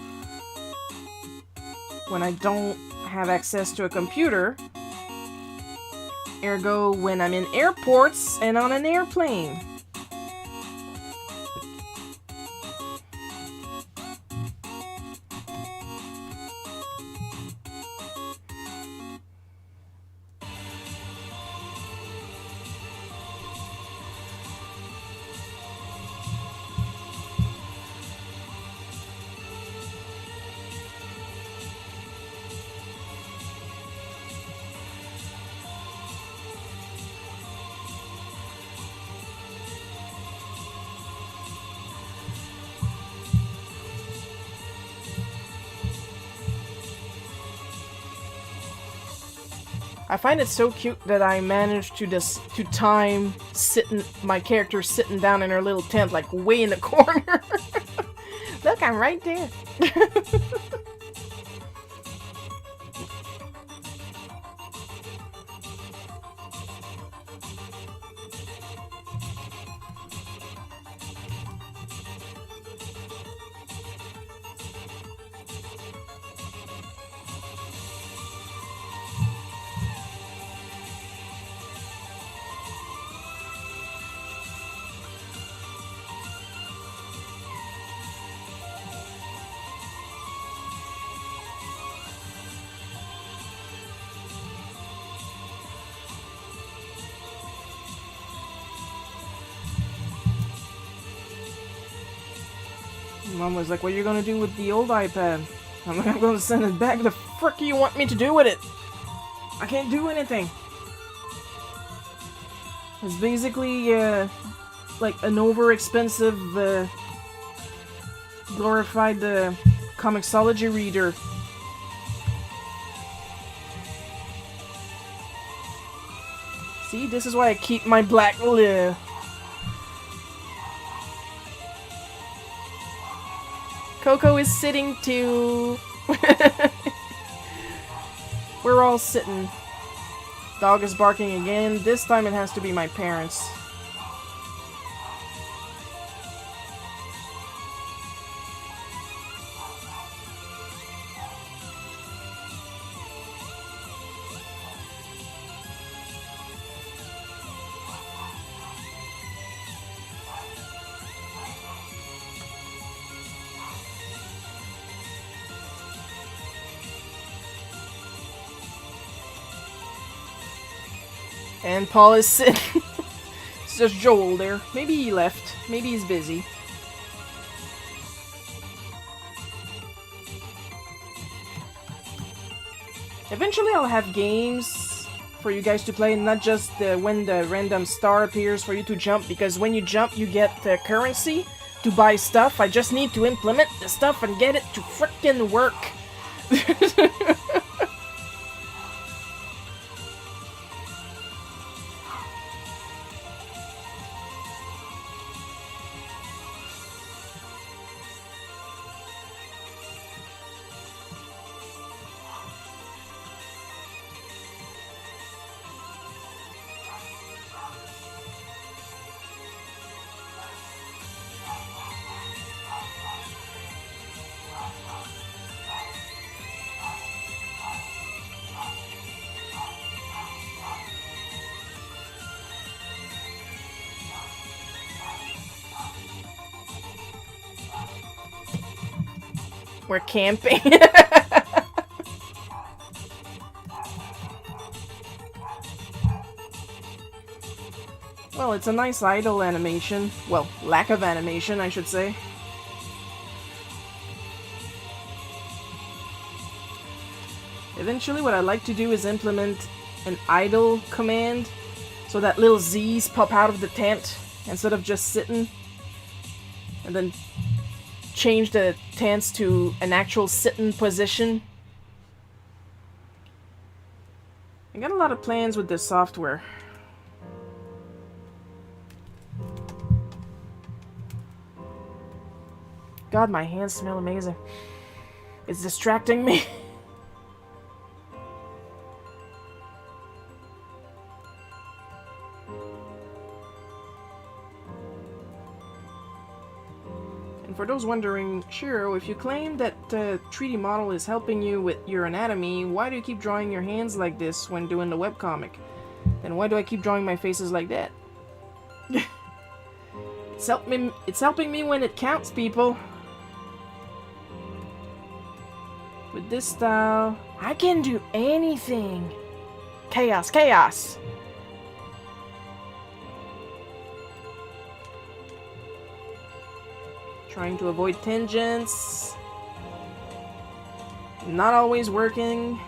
when I don't have access to a computer. Ergo, when I'm in airports and on an airplane. I find it so cute that I managed to time my character sitting down in her little tent, like way in the corner. Look, I'm right there. Mom was like, what are you gonna do with the old iPad? I'm like, I'm gonna send it back. The frick do you want me to do with it? I can't do anything. It's basically, like an over-expensive, glorified, Comixology reader. See, this is why I keep my black lid. Coco is sitting too. We're all sitting. Dog is barking again. This time it has to be my parents. And Paul is sitting. It's just Joel there. Maybe he left. Maybe he's busy. Eventually I'll have games for you guys to play, not just when the random star appears for you to jump, because when you jump you get currency to buy stuff. I just need to implement the stuff and get it to frickin' work. We're camping. Well, it's a nice idle animation. Well, lack of animation, I should say. Eventually, what I like to do is implement an idle command so that little Z's pop out of the tent instead of just sitting, and then change the tents to an actual sitting position. I got a lot of plans with this software. God, my hands smell amazing. It's distracting me. And for those wondering, Shiro, if you claim that 3D model is helping you with your anatomy, why do you keep drawing your hands like this when doing the webcomic? Then why do I keep drawing my faces like that? It's helping me when it counts, people. With this style, I can do anything. Chaos, chaos. Trying to avoid tangents. Not always working.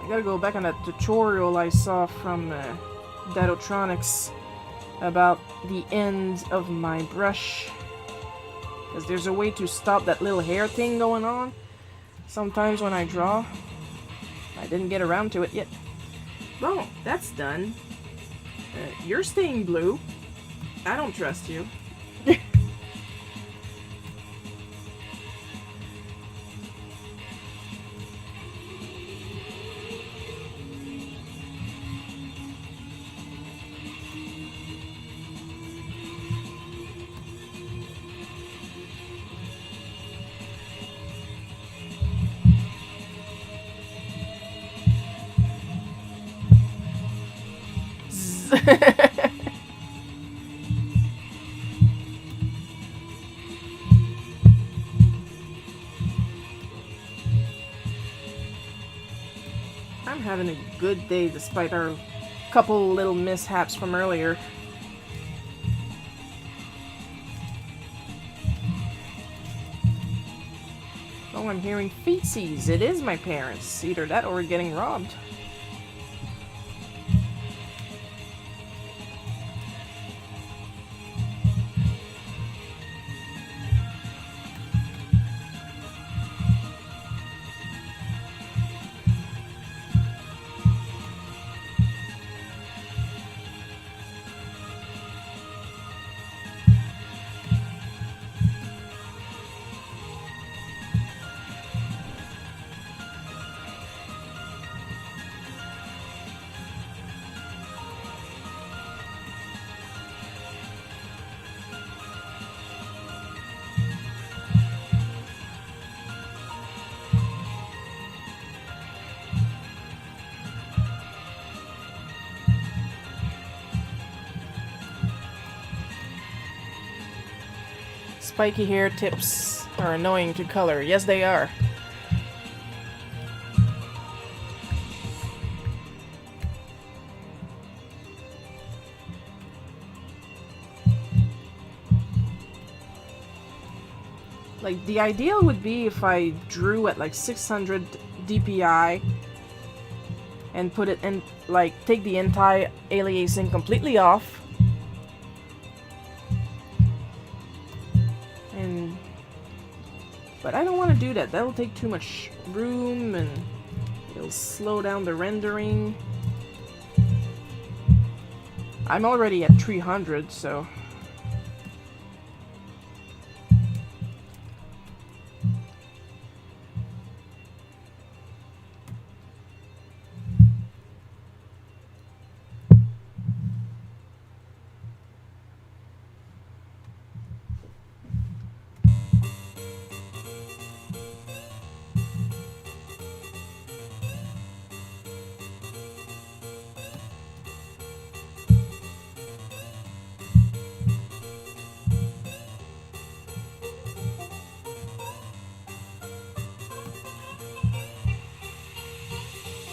I gotta go back on that tutorial I saw from Datotronics about the end of my brush, because there's a way to stop that little hair thing going on sometimes when I draw. I didn't get around to it yet. Well, that's done. You're staying blue. I don't trust you. I'm having a good day despite our couple little mishaps from earlier. Oh, I'm hearing feetsies. It is my parents. Either that or we're getting robbed. Spiky hair tips are annoying to color. Yes, they are. Like, the ideal would be if I drew at like 600 DPI and put it in, like, take the anti-aliasing completely off. But I don't want to do that. That'll take too much room and it'll slow down the rendering. I'm already at 300, so...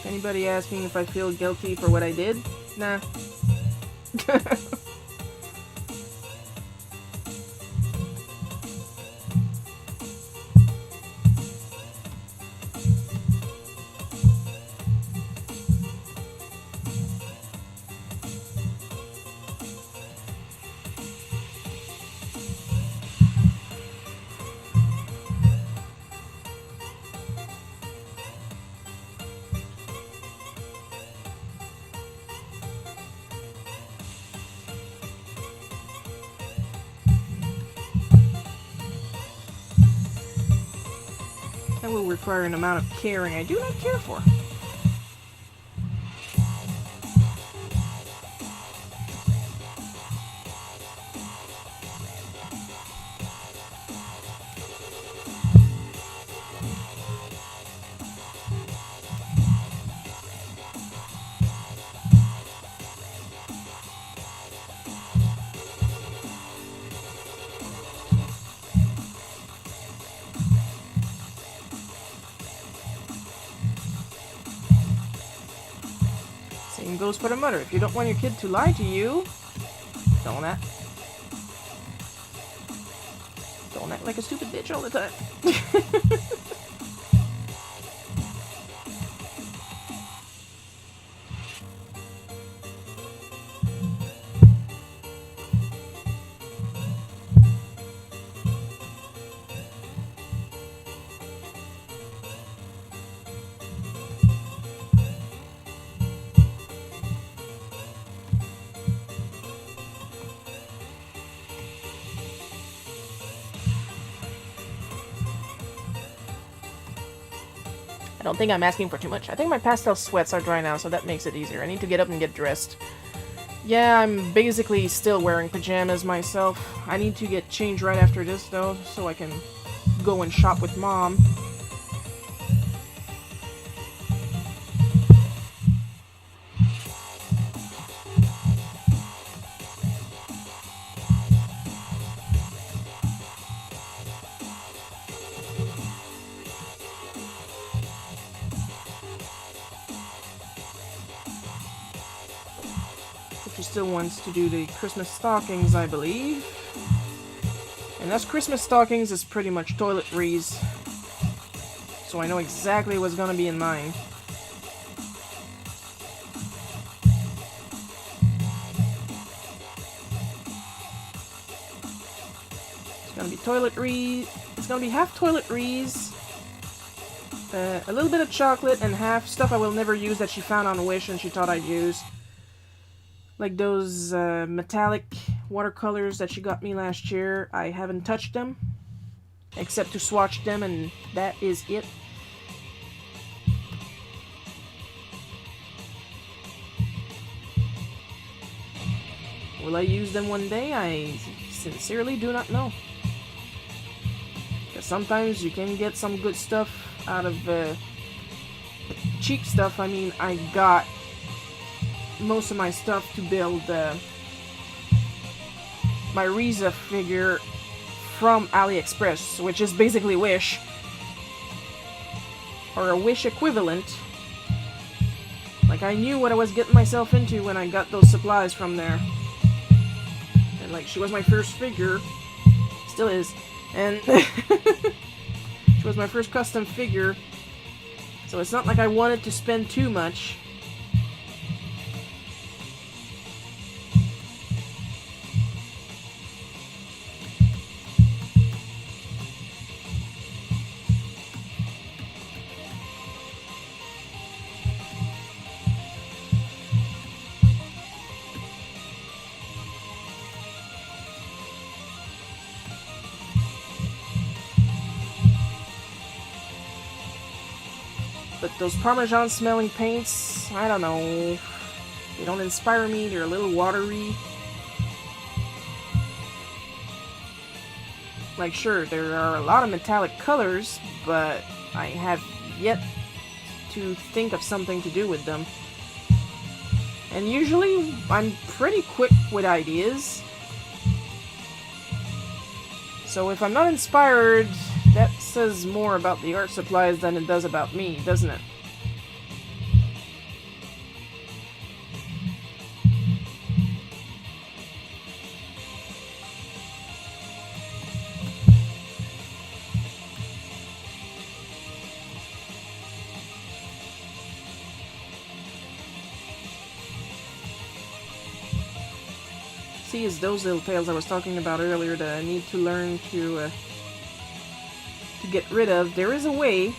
Anybody asking if I feel guilty for what I did? Nah. That will require an amount of caring I do not care for. Same goes for the mother. If you don't want your kid to lie to you, don't act like a stupid bitch all the time. I don't think I'm asking for too much. I think my pastel sweats are dry now, so that makes it easier. I need to get up and get dressed. Yeah, I'm basically still wearing pajamas myself. I need to get changed right after this, though, so I can go and shop with Mom. she still wants to do the Christmas stockings, I believe. And us Christmas stockings is pretty much toiletries. So I know exactly what's gonna be in mine. It's gonna be toiletries. It's gonna be half toiletries. A little bit of chocolate and half stuff I will never use that she found on Wish and she thought I'd use. Like those metallic watercolors that she got me last year. I haven't touched them. Except to swatch them, and that is it. Will I use them one day? I sincerely do not know. Because sometimes you can get some good stuff out of cheap stuff. I mean, I got most of my stuff to build my Riza figure from AliExpress, which is basically Wish, or a Wish equivalent. Like, I knew what I was getting myself into when I got those supplies from there. And like, she was my first figure, still is, and she was my first custom figure, so it's not like I wanted to spend too much. But those Parmesan smelling paints, I don't know. They don't inspire me, they're a little watery. Like, sure, there are a lot of metallic colors, but I have yet to think of something to do with them. And usually, I'm pretty quick with ideas. So if I'm not inspired, that says more about the art supplies than it does about me, doesn't it? See, it's those little tails I was talking about earlier that I need to learn to get rid of. There is a way.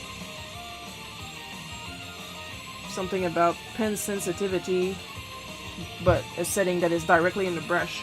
Something about pen sensitivity, but a setting that is directly in the brush.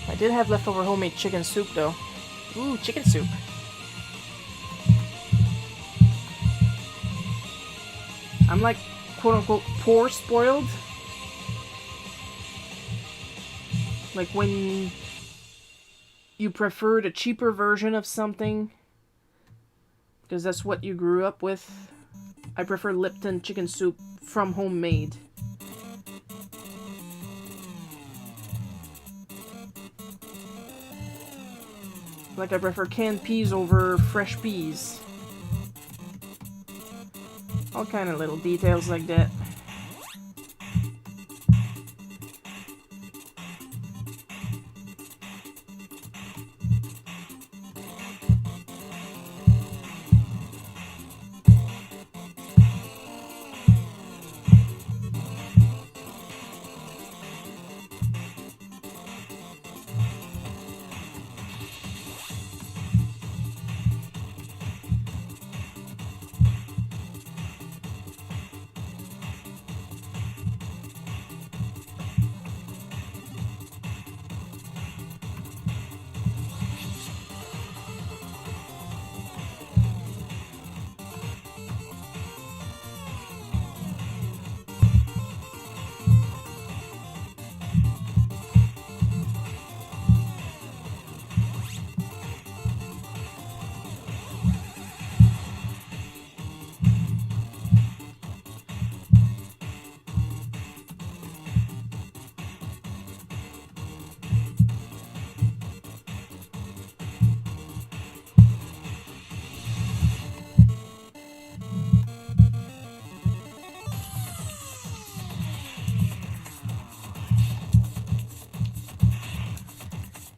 I did have leftover homemade chicken soup, though. Ooh, chicken soup. I'm like, quote-unquote, poor spoiled. Like when you prefer the cheaper version of something, because that's what you grew up with. I prefer Lipton chicken soup from homemade. Like I prefer canned peas over fresh peas. All kind of little details like that.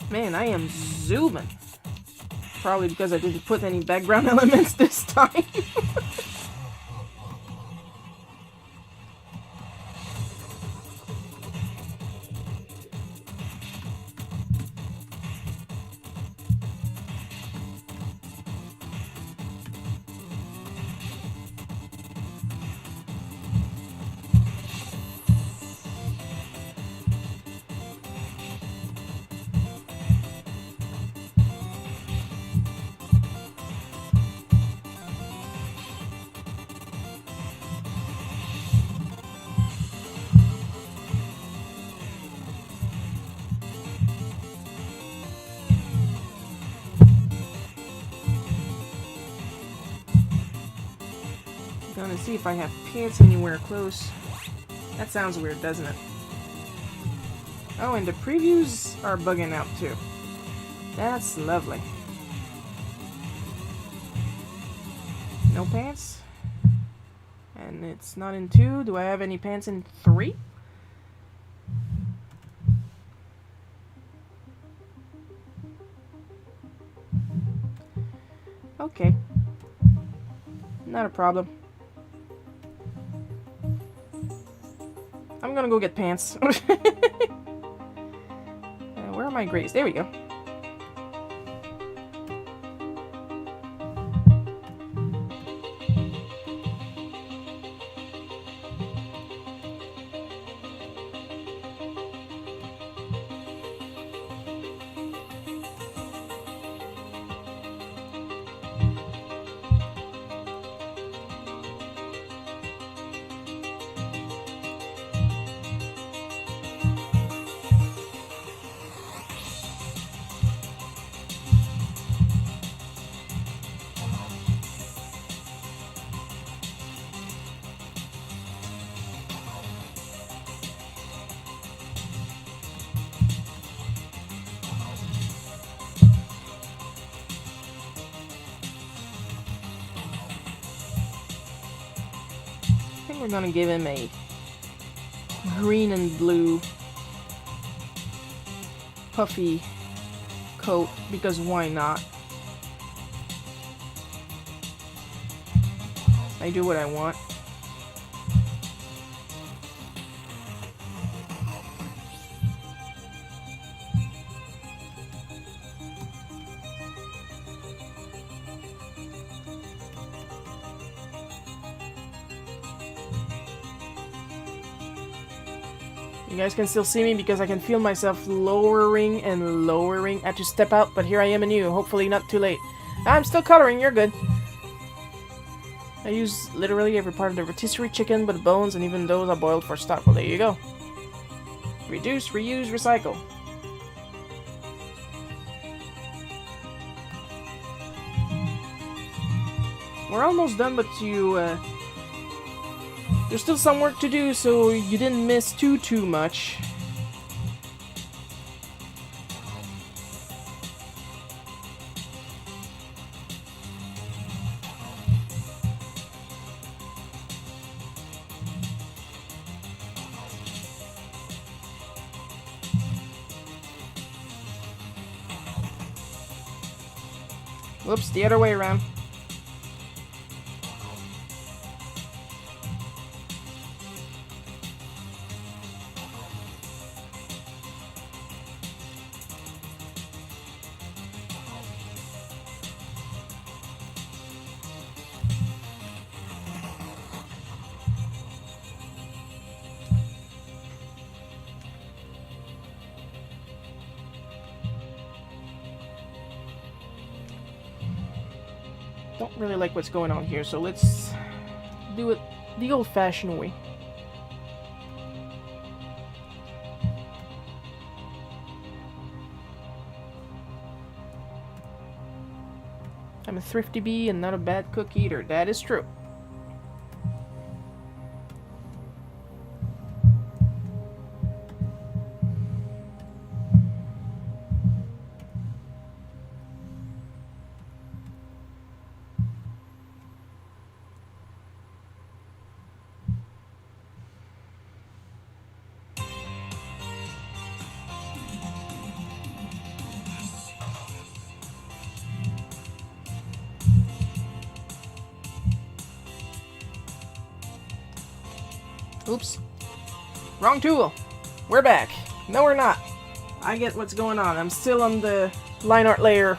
Man, I am zooming. Probably because I didn't put any background elements this time. Gonna see if I have pants anywhere close. That sounds weird, doesn't it? Oh, and the previews are bugging out too. That's lovely. No pants? And it's not in 2. Do I have any pants in 3? Okay. Not a problem. I'm gonna go get pants. Where are my grays? There we go. I think we're gonna give him a green and blue puffy coat, because why not? I do what I want. You guys can still see me because I can feel myself lowering and lowering. I have to step out, but here I am in you. Hopefully not too late. I'm still coloring, you're good. I use literally every part of the rotisserie chicken, but the bones and even those are boiled for stock. Well, there you go. Reduce, reuse, recycle. We're almost done, but there's still some work to do, so you didn't miss too much. Whoops, the other way around. Don't really like what's going on here, so let's do it the old-fashioned way. I'm a thrifty bee and not a bad cook eater. That is true. Oops. Wrong tool. We're back. No, we're not. I get what's going on. I'm still on the line art layer.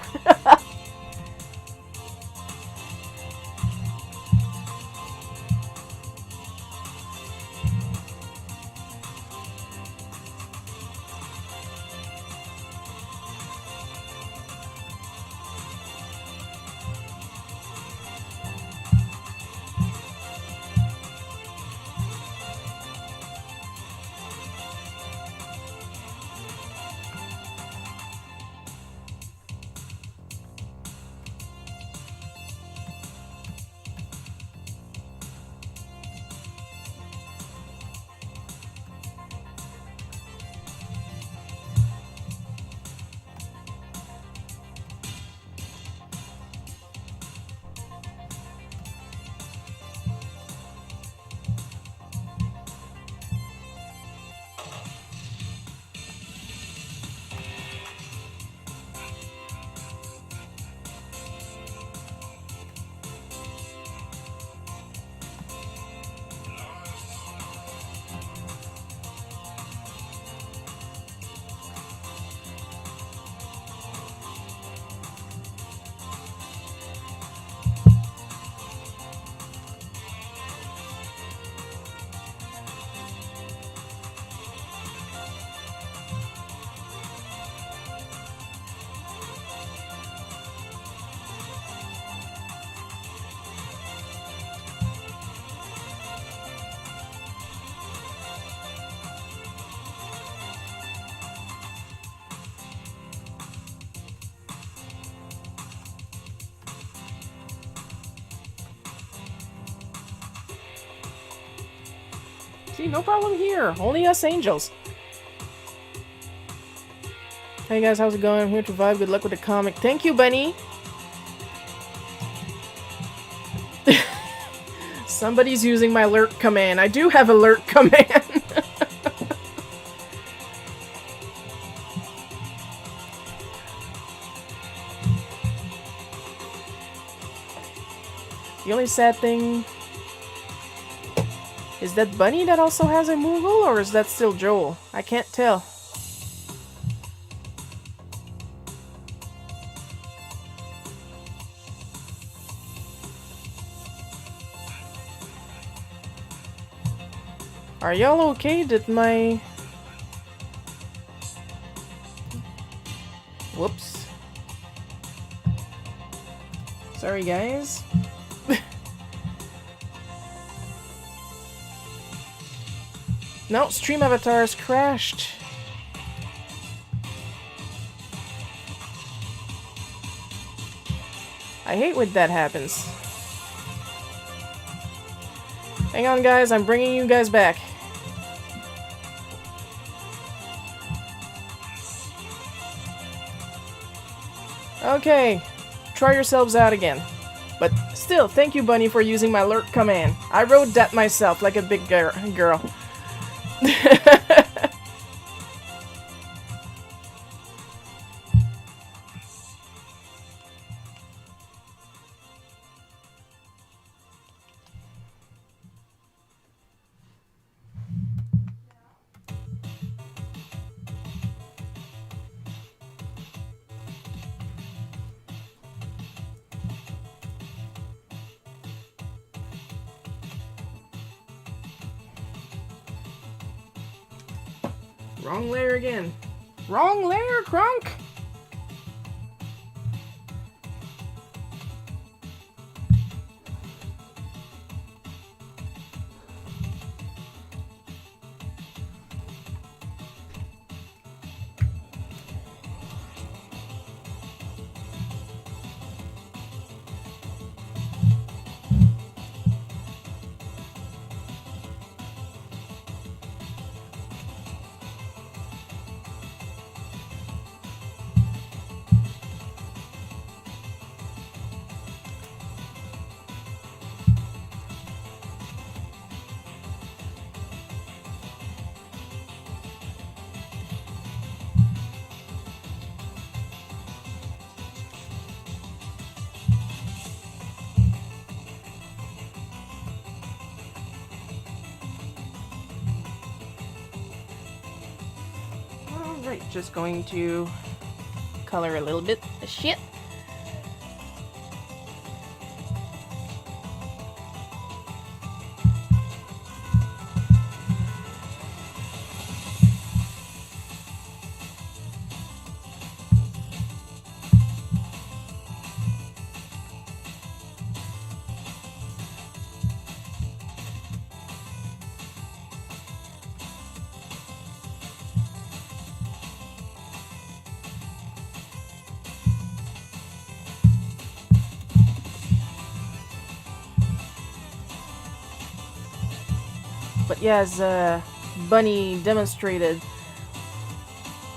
See, no problem here. Only us angels. Hey guys, how's it going? I'm here to vibe. Good luck with the comic. Thank you, Bunny. Somebody's using my alert command. I do have alert command. The only sad thing is that Bunny that also has a Moogle, or is that still Joel? I can't tell. Are y'all okay? Did my... Whoops. Sorry, guys. No, stream avatars crashed. I hate when that happens. Hang on, guys. I'm bringing you guys back. Okay. Try yourselves out again. But still, thank you, Bunny, for using my alert command. I wrote that myself like a big girl. Wrong layer again. Wrong layer, Crunk! Right, just going to color a little bit of shit. But yeah, as Bunny demonstrated,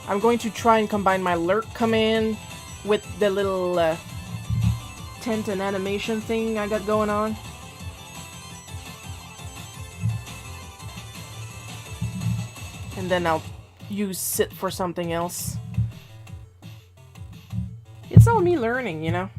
I'm going to try and combine my lurk command with the little tent and animation thing I got going on. And then I'll use sit for something else. It's all me learning, you know?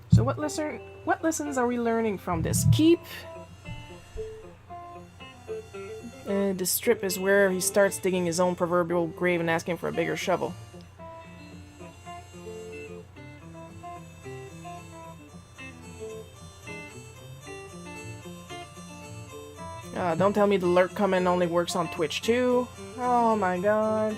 So what lessons are we learning from this? Keep. The strip is where he starts digging his own proverbial grave and asking for a bigger shovel. Don't tell me the lurk command only works on Twitch too. Oh my god.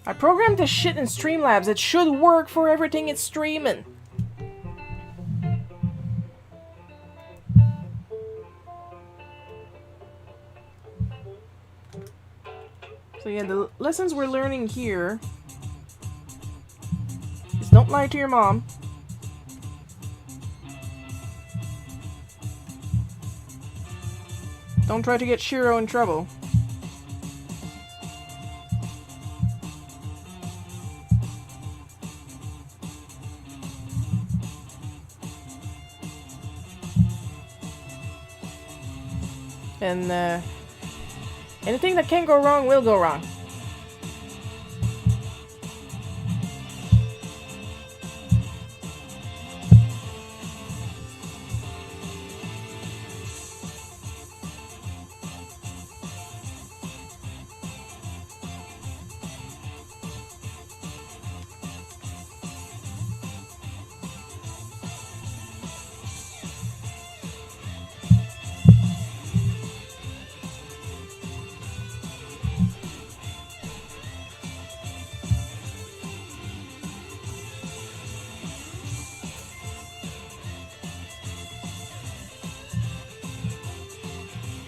I programmed this shit in Streamlabs. It should work for everything it's streaming. So yeah, the lessons we're learning here is don't lie to your mom. Don't try to get Shiro in trouble. And anything that can go wrong will go wrong.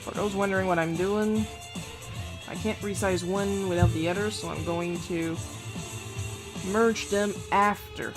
For those wondering what I'm doing, I can't resize one without the other, so I'm going to merge them after.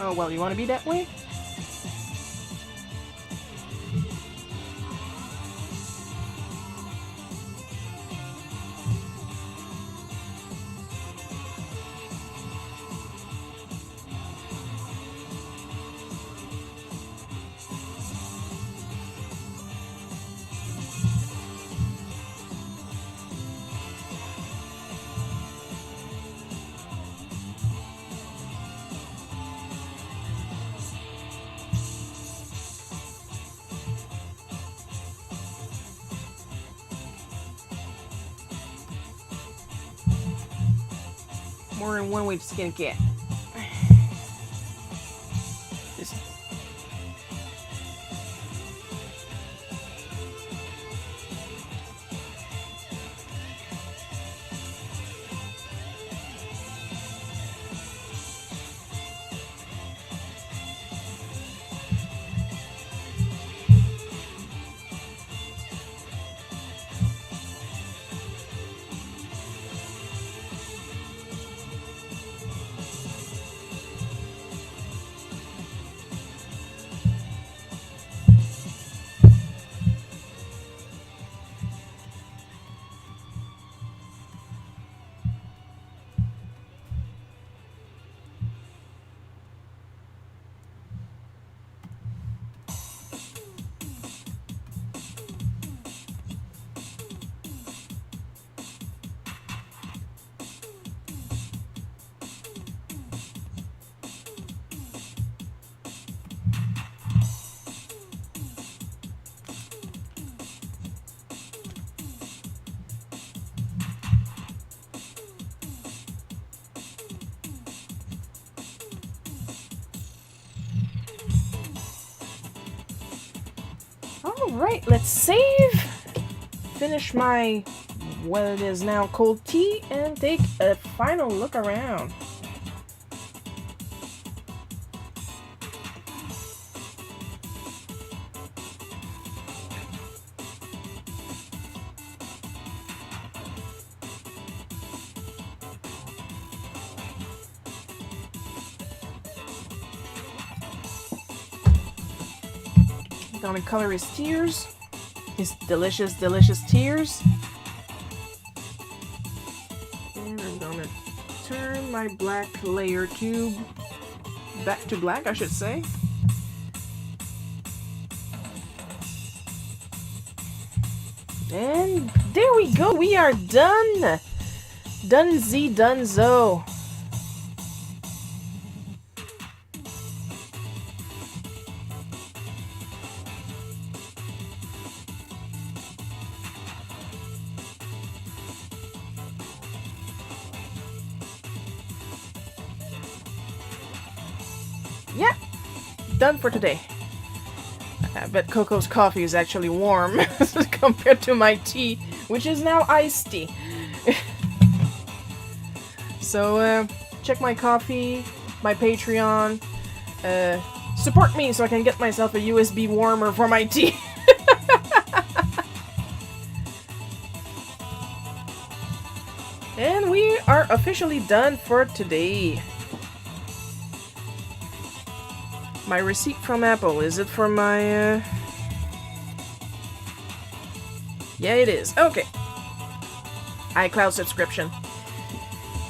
Oh, well, you want to be that way? More than one way to skin a cat. This. Alright, let's save, finish my, what it is now, cold tea, and take a final look around. Gonna color his tears, his delicious, delicious tears. And I'm gonna turn my black layer cube back to black, I should say. And there we go, we are done! Dunzy Dunzo. Yeah, done for today. I bet Coco's coffee is actually warm compared to my tea, which is now iced tea. So, check my coffee, my Patreon, support me so I can get myself a USB warmer for my tea. And we are officially done for today. My receipt from Apple, is it for my, Yeah, it is. Okay. iCloud subscription.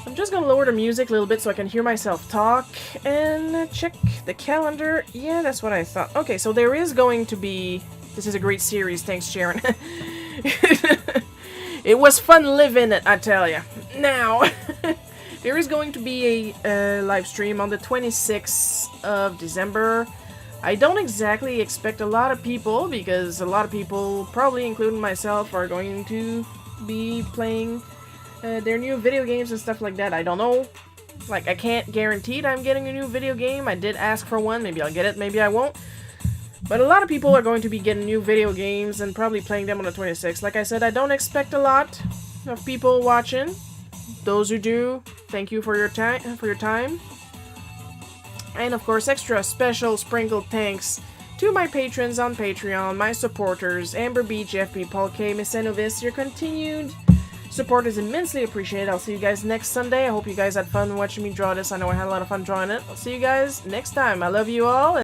I'm just gonna lower the music a little bit so I can hear myself talk, and check the calendar. Yeah, that's what I thought. Okay, so there is going to be... This is a great series, thanks Sharon. It was fun living it, I tell ya. Now... There is going to be a live stream on the 26th of December. I don't exactly expect a lot of people, because a lot of people, probably including myself, are going to be playing their new video games and stuff like that. I don't know. Like, I can't guarantee that I'm getting a new video game. I did ask for one. Maybe I'll get it, maybe I won't. But a lot of people are going to be getting new video games and probably playing them on the 26th. Like I said, I don't expect a lot of people watching. Those who do, thank you for your time. And of course, extra special sprinkled thanks to my patrons on Patreon, my supporters, Amber Beach, FP, Paul K, Miss Enovis. Your continued support is immensely appreciated. I'll see you guys next Sunday. I hope you guys had fun watching me draw this. I know I had a lot of fun drawing it. I'll see you guys next time. I love you all.